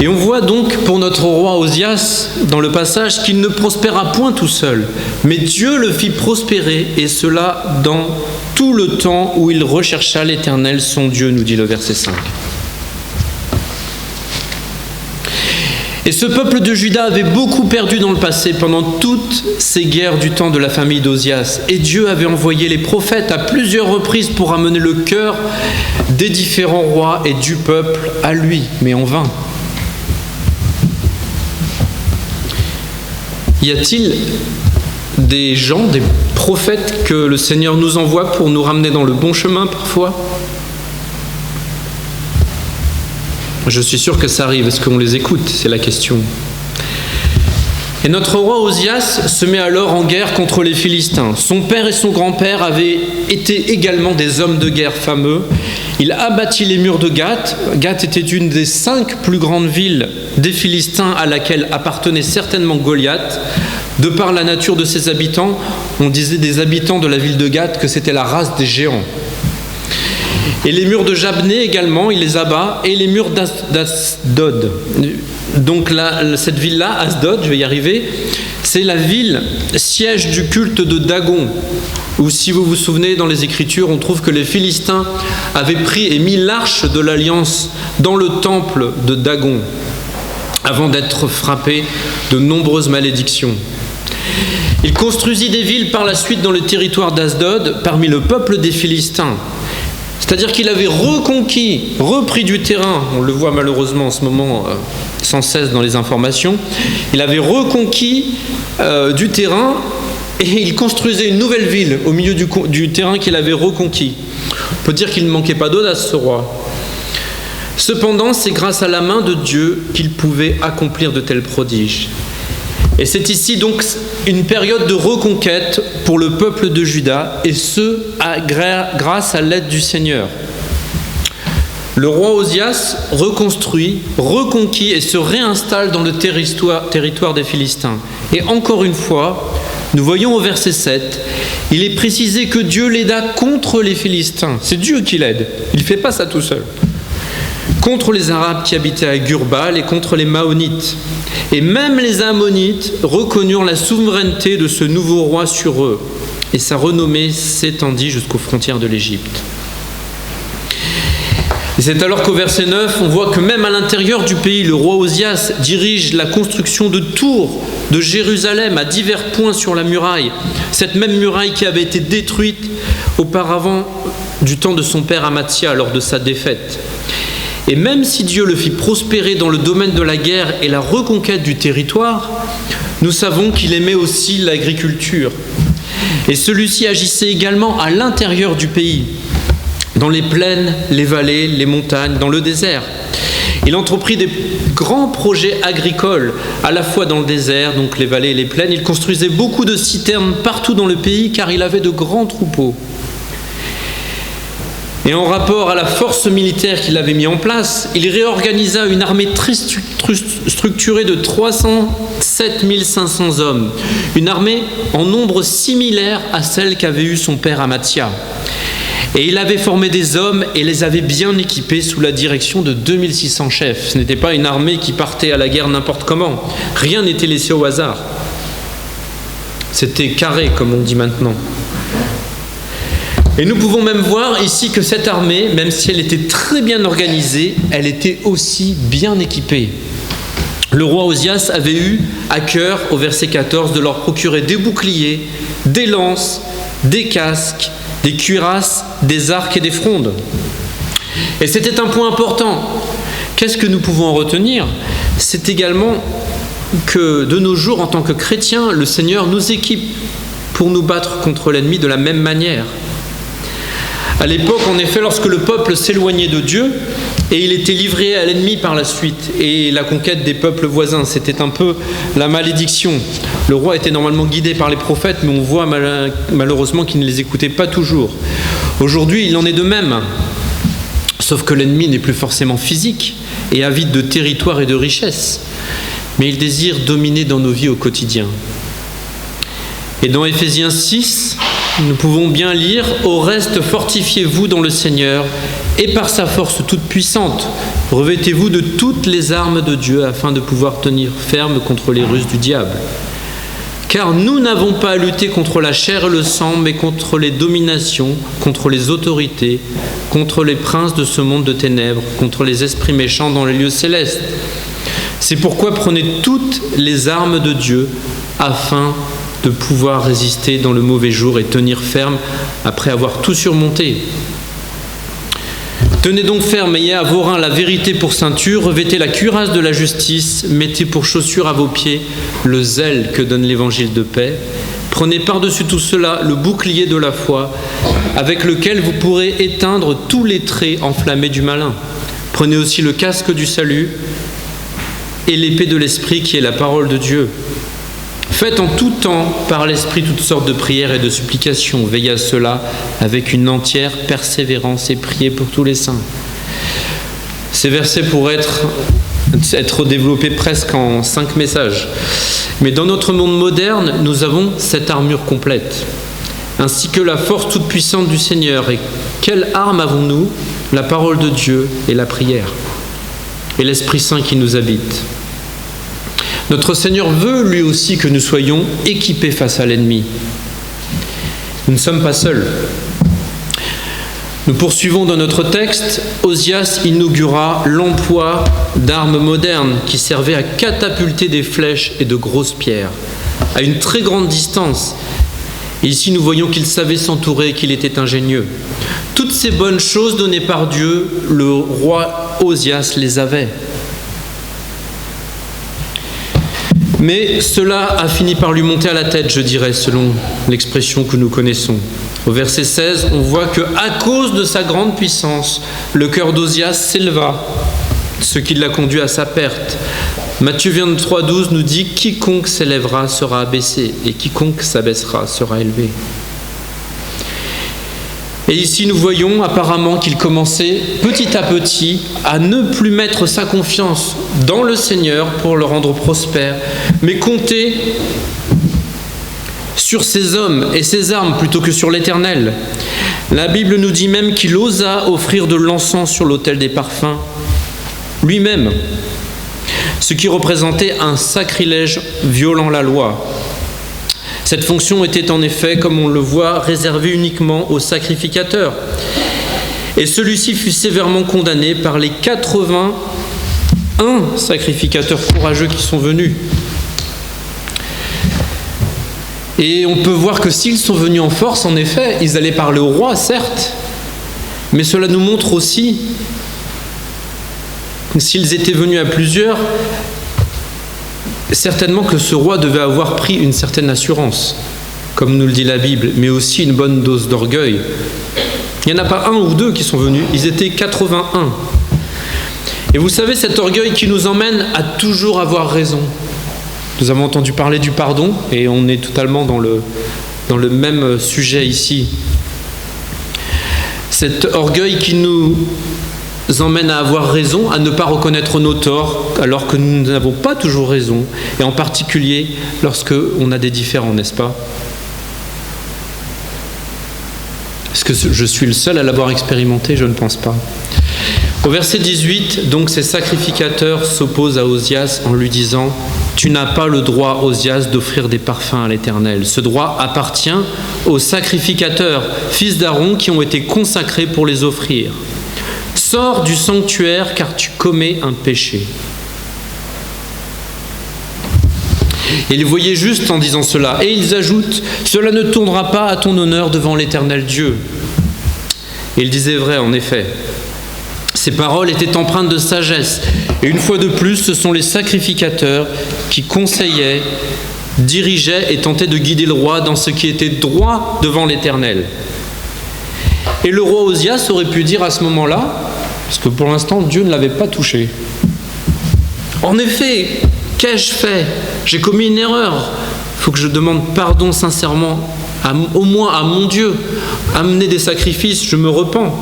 Et on voit donc pour notre roi Osias, dans le passage, qu'il ne prospéra point tout seul, mais Dieu le fit prospérer, et cela dans tout le temps où il rechercha l'Éternel, son Dieu, nous dit le verset 5. Et ce peuple de Juda avait beaucoup perdu dans le passé pendant toutes ces guerres du temps de la famille d'Osias. Et Dieu avait envoyé les prophètes à plusieurs reprises pour amener le cœur des différents rois et du peuple à lui, mais en vain. Y a-t-il des gens, des prophètes que le Seigneur nous envoie pour nous ramener dans le bon chemin parfois ? Je suis sûr que ça arrive. Est-ce qu'on les écoute ? C'est la question. Et notre roi Osias se met alors en guerre contre les Philistins. Son père et son grand-père avaient été également des hommes de guerre fameux. Il abattit les murs de Gath. Gath était une des 5 plus grandes villes des Philistins à laquelle appartenait certainement Goliath. De par la nature de ses habitants, on disait des habitants de la ville de Gath que c'était la race des géants. Et les murs de Jabné également, il les abat, et les murs d'Asdod. Donc là, cette ville-là, Asdod, je vais y arriver, c'est la ville siège du culte de Dagon, où si vous vous souvenez dans les Écritures, on trouve que les Philistins avaient pris et mis l'arche de l'Alliance dans le temple de Dagon, avant d'être frappés de nombreuses malédictions. Il construisit des villes par la suite dans le territoire d'Asdod, parmi le peuple des Philistins. C'est-à-dire qu'il avait repris du terrain, on le voit malheureusement en ce moment sans cesse dans les informations, il avait reconquis du terrain et il construisait une nouvelle ville au milieu du terrain qu'il avait reconquis. On peut dire qu'il ne manquait pas d'audace, ce roi. Cependant, c'est grâce à la main de Dieu qu'il pouvait accomplir de tels prodiges. Et c'est ici donc une période de reconquête pour le peuple de Juda, et ce, grâce à l'aide du Seigneur. Le roi Osias reconstruit, reconquit et se réinstalle dans le territoire des Philistins. Et encore une fois, nous voyons au verset 7, il est précisé que Dieu l'aida contre les Philistins. C'est Dieu qui l'aide, il ne fait pas ça tout seul. Contre les Arabes qui habitaient à Gurbal et contre les Maonites. Et même les Ammonites reconnurent la souveraineté de ce nouveau roi sur eux. Et sa renommée s'étendit jusqu'aux frontières de l'Égypte. Et c'est alors qu'au verset 9, on voit que même à l'intérieur du pays, le roi Osias dirige la construction de tours de Jérusalem à divers points sur la muraille. Cette même muraille qui avait été détruite auparavant du temps de son père Amathia lors de sa défaite. Et même si Dieu le fit prospérer dans le domaine de la guerre et la reconquête du territoire, nous savons qu'il aimait aussi l'agriculture. Et celui-ci agissait également à l'intérieur du pays. dans les plaines, les vallées, les montagnes, dans le désert. Il entreprit des grands projets agricoles, à la fois dans le désert, donc les vallées et les plaines. Il construisait beaucoup de citernes partout dans le pays, car il avait de grands troupeaux. Et en rapport à la force militaire qu'il avait mis en place, il réorganisa une armée très structurée de 307 500 hommes, une armée en nombre similaire à celle qu'avait eue son père Amathia. Et il avait formé des hommes et les avait bien équipés sous la direction de 2600 chefs. Ce n'était pas une armée qui partait à la guerre n'importe comment. Rien n'était laissé au hasard. C'était carré, comme on dit maintenant. Et nous pouvons même voir ici que cette armée, même si elle était très bien organisée, elle était aussi bien équipée. Le roi Osias avait eu à cœur, au verset 14, de leur procurer des boucliers, des lances, des casques, des cuirasses, des arcs et des frondes. Et c'était un point important. Qu'est-ce que nous pouvons en retenir? C'est également que de nos jours, en tant que chrétiens, le Seigneur nous équipe pour nous battre contre l'ennemi de la même manière. À l'époque, en effet, lorsque le peuple s'éloignait de Dieu, et il était livré à l'ennemi par la suite, et la conquête des peuples voisins, c'était un peu la malédiction. Le roi était normalement guidé par les prophètes, mais on voit malheureusement qu'il ne les écoutait pas toujours. Aujourd'hui, il en est de même, sauf que l'ennemi n'est plus forcément physique et avide de territoire et de richesse, mais il désire dominer dans nos vies au quotidien. Et dans Éphésiens 6, nous pouvons bien lire « Au reste, fortifiez-vous dans le Seigneur, et par sa force toute puissante, revêtez-vous de toutes les armes de Dieu afin de pouvoir tenir ferme contre les ruses du diable. Car nous n'avons pas à lutter contre la chair et le sang, mais contre les dominations, contre les autorités, contre les princes de ce monde de ténèbres, contre les esprits méchants dans les lieux célestes. C'est pourquoi prenez toutes les armes de Dieu afin de pouvoir résister dans le mauvais jour et tenir ferme après avoir tout surmonté. Tenez donc ferme, ayez à vos reins la vérité pour ceinture, revêtez la cuirasse de la justice, mettez pour chaussure à vos pieds le zèle que donne l'évangile de paix. Prenez par-dessus tout cela le bouclier de la foi, avec lequel vous pourrez éteindre tous les traits enflammés du malin. Prenez aussi le casque du salut et l'épée de l'esprit qui est la parole de Dieu. Faites en tout temps, par l'Esprit, toutes sortes de prières et de supplications. Veillez à cela avec une entière persévérance et priez pour tous les saints. Ces versets pourraient être développés presque en 5 messages. Mais dans notre monde moderne, nous avons cette armure complète, ainsi que la force toute puissante du Seigneur. Et quelle arme avons-nous? La parole de Dieu et la prière, et l'Esprit Saint qui nous habite. Notre Seigneur veut lui aussi que nous soyons équipés face à l'ennemi. Nous ne sommes pas seuls. Nous poursuivons dans notre texte. Osias inaugura l'emploi d'armes modernes qui servaient à catapulter des flèches et de grosses pierres à une très grande distance. Et ici nous voyons qu'il savait s'entourer et qu'il était ingénieux. Toutes ces bonnes choses données par Dieu, le roi Osias les avait. Mais cela a fini par lui monter à la tête, je dirais, selon l'expression que nous connaissons. Au verset 16, on voit qu'à cause de sa grande puissance, le cœur d'Osias s'éleva, ce qui l'a conduit à sa perte. Matthieu 23,12 nous dit « Quiconque s'élèvera sera abaissé, et quiconque s'abaissera sera élevé ». Et ici, nous voyons apparemment qu'il commençait petit à petit à ne plus mettre sa confiance dans le Seigneur pour le rendre prospère, mais compter sur ses hommes et ses armes plutôt que sur l'Éternel. La Bible nous dit même qu'il osa offrir de l'encens sur l'autel des parfums lui-même, ce qui représentait un sacrilège violant la loi. Cette fonction était en effet, comme on le voit, réservée uniquement aux sacrificateurs. Et celui-ci fut sévèrement condamné par les 81 sacrificateurs courageux qui sont venus. Et on peut voir que s'ils sont venus en force, en effet, ils allaient parler au roi, certes, mais cela nous montre aussi, s'ils étaient venus à plusieurs, certainement que ce roi devait avoir pris une certaine assurance, comme nous le dit la Bible, mais aussi une bonne dose d'orgueil. Il n'y en a pas un ou deux qui sont venus, ils étaient 81. Et vous savez, cet orgueil qui nous emmène à toujours avoir raison. Nous avons entendu parler du pardon et on est totalement dans le même sujet ici. Cet orgueil qui nous emmène à avoir raison, à ne pas reconnaître nos torts alors que nous n'avons pas toujours raison, et en particulier lorsque on a des différends, n'est-ce pas? Est-ce que je suis le seul à l'avoir expérimenté? Je ne pense pas. Au verset 18, donc ces sacrificateurs s'opposent à Osias en lui disant « Tu n'as pas le droit, Osias, d'offrir des parfums à l'Éternel. Ce droit appartient aux sacrificateurs, fils d'Aaron, qui ont été consacrés pour les offrir. Sors du sanctuaire car tu commets un péché. » Et ils voyaient juste en disant cela. Et ils ajoutent « Cela ne tournera pas à ton honneur devant l'Éternel Dieu. » Et ils disaient vrai, en effet. Ces paroles étaient empreintes de sagesse. Et une fois de plus, ce sont les sacrificateurs qui conseillaient, dirigeaient et tentaient de guider le roi dans ce qui était droit devant l'Éternel. Et le roi Osias aurait pu dire à ce moment-là, parce que pour l'instant, Dieu ne l'avait pas touché. En effet, qu'ai-je fait? J'ai commis une erreur. Il faut que je demande pardon sincèrement, au moins à mon Dieu. Amener des sacrifices, je me repens.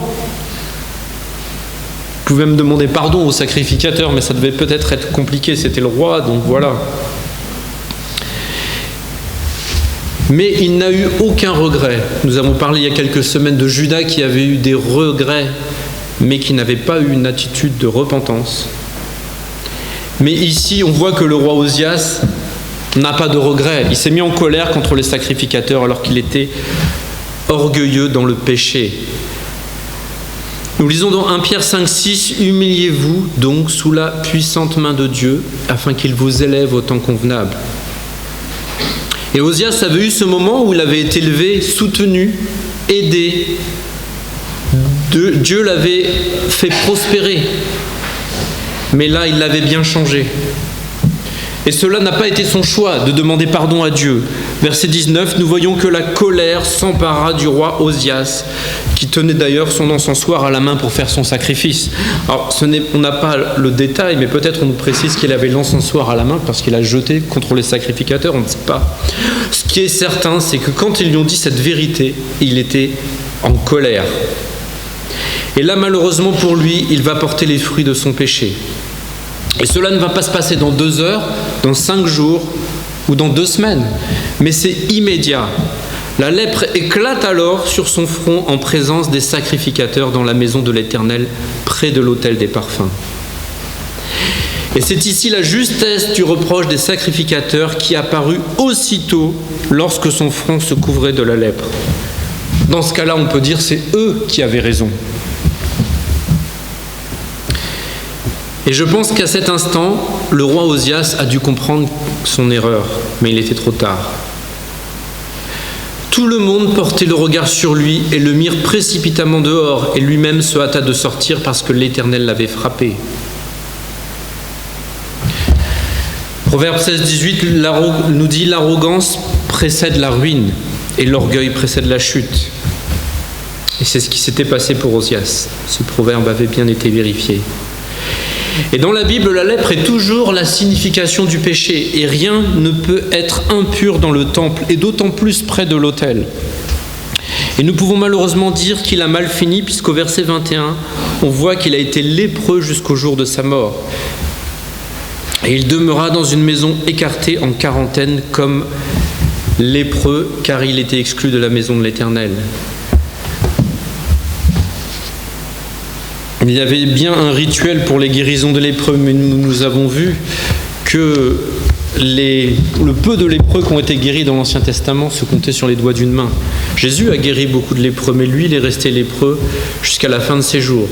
Vous pouvez me demander pardon aux sacrificateurs, mais ça devait peut-être être compliqué, c'était le roi, donc voilà. Mais il n'a eu aucun regret. Nous avons parlé il y a quelques semaines de Judas qui avait eu des regrets, mais qui n'avait pas eu une attitude de repentance. Mais ici, on voit que le roi Osias n'a pas de regrets. Il s'est mis en colère contre les sacrificateurs alors qu'il était orgueilleux dans le péché. Nous lisons dans 1 Pierre 5, 6, « Humiliez-vous donc sous la puissante main de Dieu, afin qu'il vous élève au temps convenable. » Et Osias avait eu ce moment où il avait été élevé, soutenu, aidé. Dieu l'avait fait prospérer. Mais là, il l'avait bien changé. Et cela n'a pas été son choix de demander pardon à Dieu. Verset 19, nous voyons que la colère s'empara du roi Osias, qui tenait d'ailleurs son encensoir à la main pour faire son sacrifice. Alors, on n'a pas le détail, mais peut-être on nous précise qu'il avait l'encensoir à la main parce qu'il a jeté contre les sacrificateurs, on ne sait pas. Ce qui est certain, c'est que quand ils lui ont dit cette vérité, il était en colère. Et là, malheureusement pour lui, il va porter les fruits de son péché. Et cela ne va pas se passer dans 2 heures, dans 5 jours ou dans 2 semaines, mais c'est immédiat. La lèpre éclate alors sur son front en présence des sacrificateurs dans la maison de l'Éternel, près de l'autel des parfums. Et c'est ici la justesse du reproche des sacrificateurs qui apparut aussitôt lorsque son front se couvrait de la lèpre. Dans ce cas-là, on peut dire que c'est eux qui avaient raison. Et je pense qu'à cet instant, le roi Osias a dû comprendre son erreur, mais il était trop tard. Tout le monde portait le regard sur lui et le mirent précipitamment dehors, et lui-même se hâta de sortir parce que l'Éternel l'avait frappé. Proverbe 16-18 nous dit « L'arrogance précède la ruine, et l'orgueil précède la chute. » Et c'est ce qui s'était passé pour Osias. Ce proverbe avait bien été vérifié. Et dans la Bible, la lèpre est toujours la signification du péché, et rien ne peut être impur dans le temple, et d'autant plus près de l'autel. Et nous pouvons malheureusement dire qu'il a mal fini, puisqu'au verset 21, on voit qu'il a été lépreux jusqu'au jour de sa mort. Et il demeura dans une maison écartée en quarantaine comme lépreux, car il était exclu de la maison de l'Éternel. Il y avait bien un rituel pour les guérisons de lépreux, mais nous avons vu que le peu de lépreux qui ont été guéris dans l'Ancien Testament se comptait sur les doigts d'une main. Jésus a guéri beaucoup de lépreux, mais lui, il est resté lépreux jusqu'à la fin de ses jours.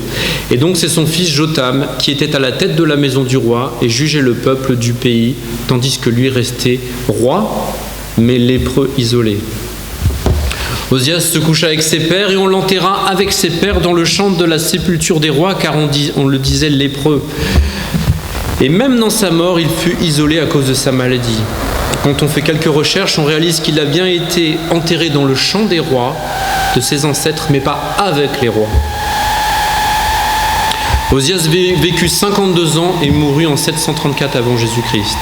Et donc c'est son fils Jotham qui était à la tête de la maison du roi et jugeait le peuple du pays, tandis que lui restait roi, mais lépreux isolé. Osias se coucha avec ses pères et on l'enterra avec ses pères dans le champ de la sépulture des rois, car on le disait lépreux. Et même dans sa mort, il fut isolé à cause de sa maladie. quand on fait quelques recherches, on réalise qu'il a bien été enterré dans le champ des rois de ses ancêtres, mais pas avec les rois. Osias vécut 52 ans et mourut en 734 avant Jésus-Christ.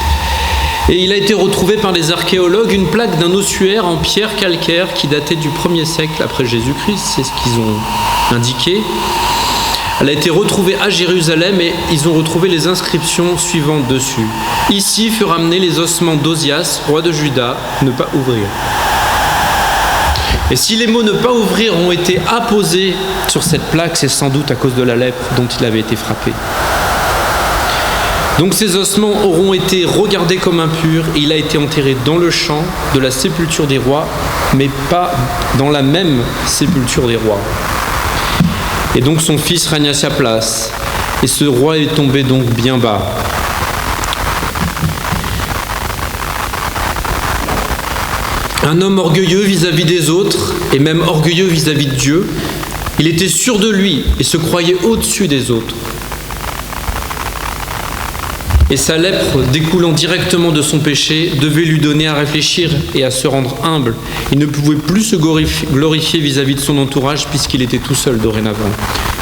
Et il a été retrouvé par les archéologues une plaque d'un ossuaire en pierre calcaire qui datait du 1er siècle après Jésus-Christ, c'est ce qu'ils ont indiqué. Elle a été retrouvée à Jérusalem et ils ont retrouvé les inscriptions suivantes dessus. Ici furent amenés les ossements d'Osias, roi de Juda, ne pas ouvrir. Et si les mots ne pas ouvrir ont été apposés sur cette plaque, c'est sans doute à cause de la lèpre dont il avait été frappé. Donc ces ossements auront été regardés comme impurs et il a été enterré dans le champ de la sépulture des rois, mais pas dans la même sépulture des rois. Et donc son fils règne à sa place. Et ce roi est tombé donc bien bas. Un homme orgueilleux vis-à-vis des autres, et même orgueilleux vis-à-vis de Dieu, il était sûr de lui et se croyait au-dessus des autres. Et sa lèpre, découlant directement de son péché, devait lui donner à réfléchir et à se rendre humble. Il ne pouvait plus se glorifier vis-à-vis de son entourage puisqu'il était tout seul dorénavant,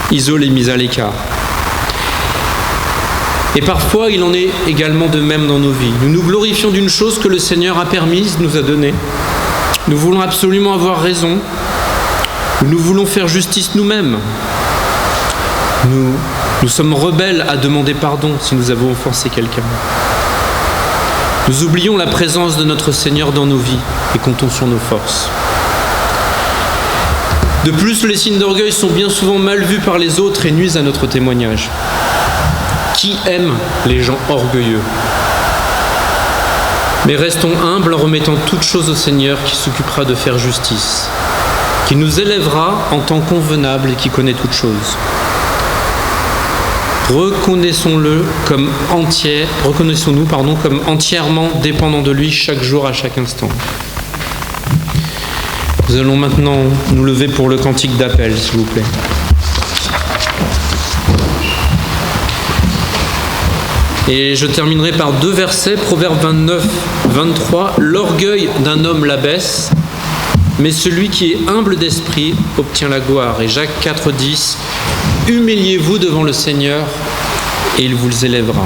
isolé, mis à l'écart. Et parfois, il en est également de même dans nos vies. Nous nous glorifions d'une chose que le Seigneur a permise, nous a donnée. Nous voulons absolument avoir raison. Nous voulons faire justice nous-mêmes. Nous sommes rebelles à demander pardon si nous avons offensé quelqu'un. Nous oublions la présence de notre Seigneur dans nos vies et comptons sur nos forces. De plus, les signes d'orgueil sont bien souvent mal vus par les autres et nuisent à notre témoignage. Qui aime les gens orgueilleux? Mais restons humbles en remettant toutes choses au Seigneur qui s'occupera de faire justice, qui nous élèvera en temps convenable et qui connaît toutes choses. Reconnaissons-nous comme entièrement dépendants de lui chaque jour, à chaque instant. Nous allons maintenant nous lever pour le cantique d'appel, s'il vous plaît. Et je terminerai par 2 versets, Proverbe 29, 23. L'orgueil d'un homme l'abaisse, mais celui qui est humble d'esprit obtient la gloire. Et Jacques 4, 10. Humiliez-vous devant le Seigneur et il vous élèvera.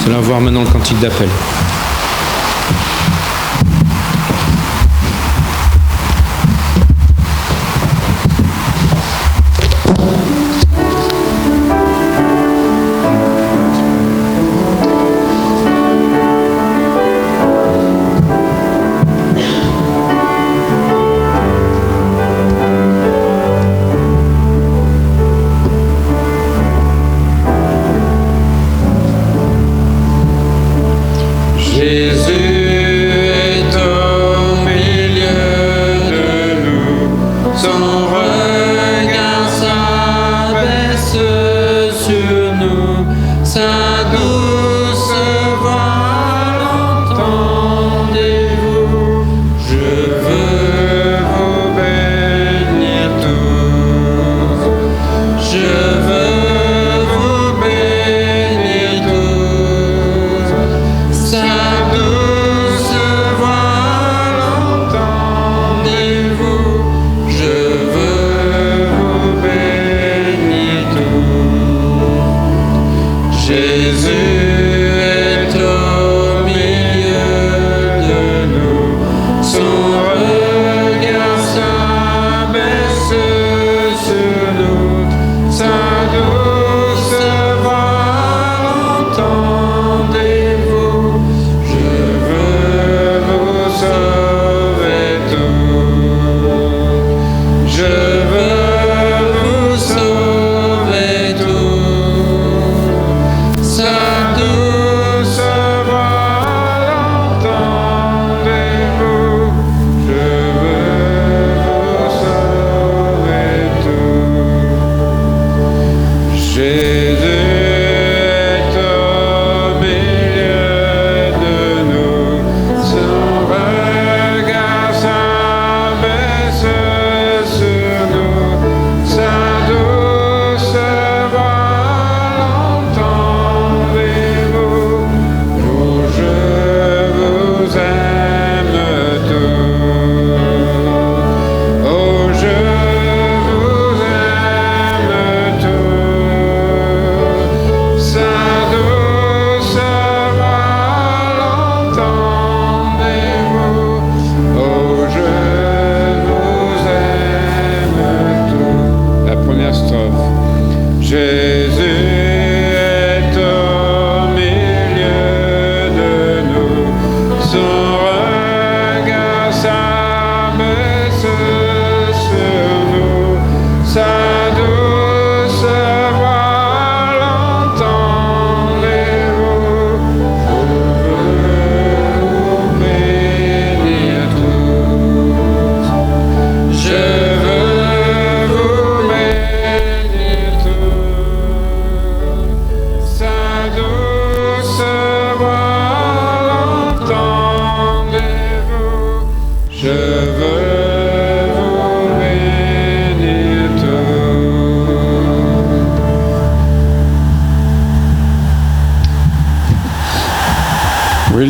Nous allons voir maintenant le cantique d'appel. Je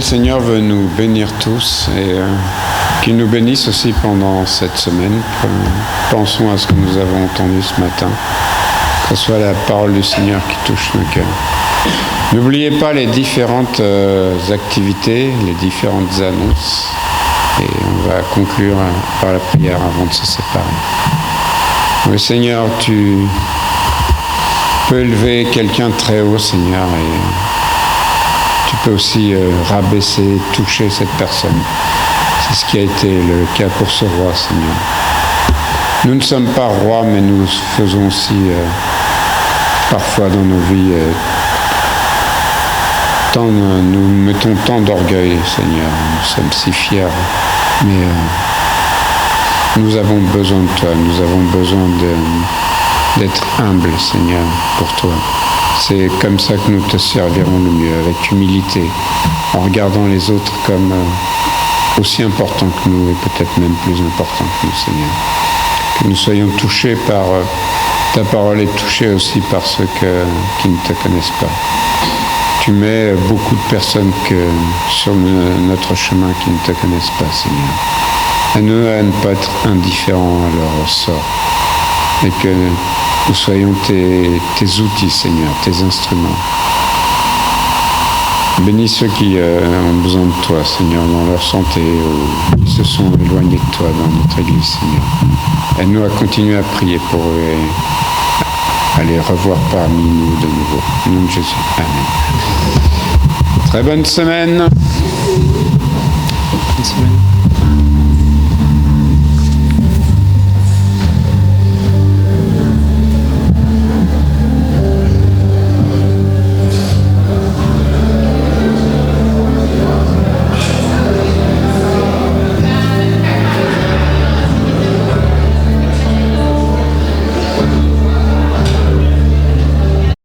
Seigneur veut nous bénir tous et qu'il nous bénisse aussi pendant cette semaine. Pensons à ce que nous avons entendu ce matin, que ce soit la parole du Seigneur qui touche nos cœurs. N'oubliez pas les différentes activités, les différentes annonces. Et on va conclure par la prière avant de se séparer. Oui, Seigneur, tu peux élever quelqu'un très haut, Seigneur, et tu peux aussi rabaisser, toucher cette personne. C'est ce qui a été le cas pour ce roi, Seigneur. Nous ne sommes pas rois, mais nous faisons aussi parfois dans nos vies nous mettons tant d'orgueil, Seigneur. Nous sommes si fiers, mais nous avons besoin de toi. Nous avons besoin d'être humbles, Seigneur, pour toi. C'est comme ça que nous te servirons le mieux, avec humilité, en regardant les autres comme aussi importants que nous, et peut-être même plus importants que nous, Seigneur. Que nous soyons touchés par ta parole et touchés aussi par ceux qui ne te connaissent pas. Tu mets beaucoup de personnes sur notre chemin qui ne te connaissent pas, Seigneur. Aide-nous à ne pas être indifférents à leur sort. Et que nous soyons tes outils, Seigneur, tes instruments. Bénis ceux qui ont besoin de toi, Seigneur, dans leur santé ou qui se sont éloignés de toi dans notre Église, Seigneur. Aide-nous à continuer à prier pour eux et à les revoir parmi nous de nouveau. Au nom de Jésus. Amen. Très bonne semaine. Bonne semaine.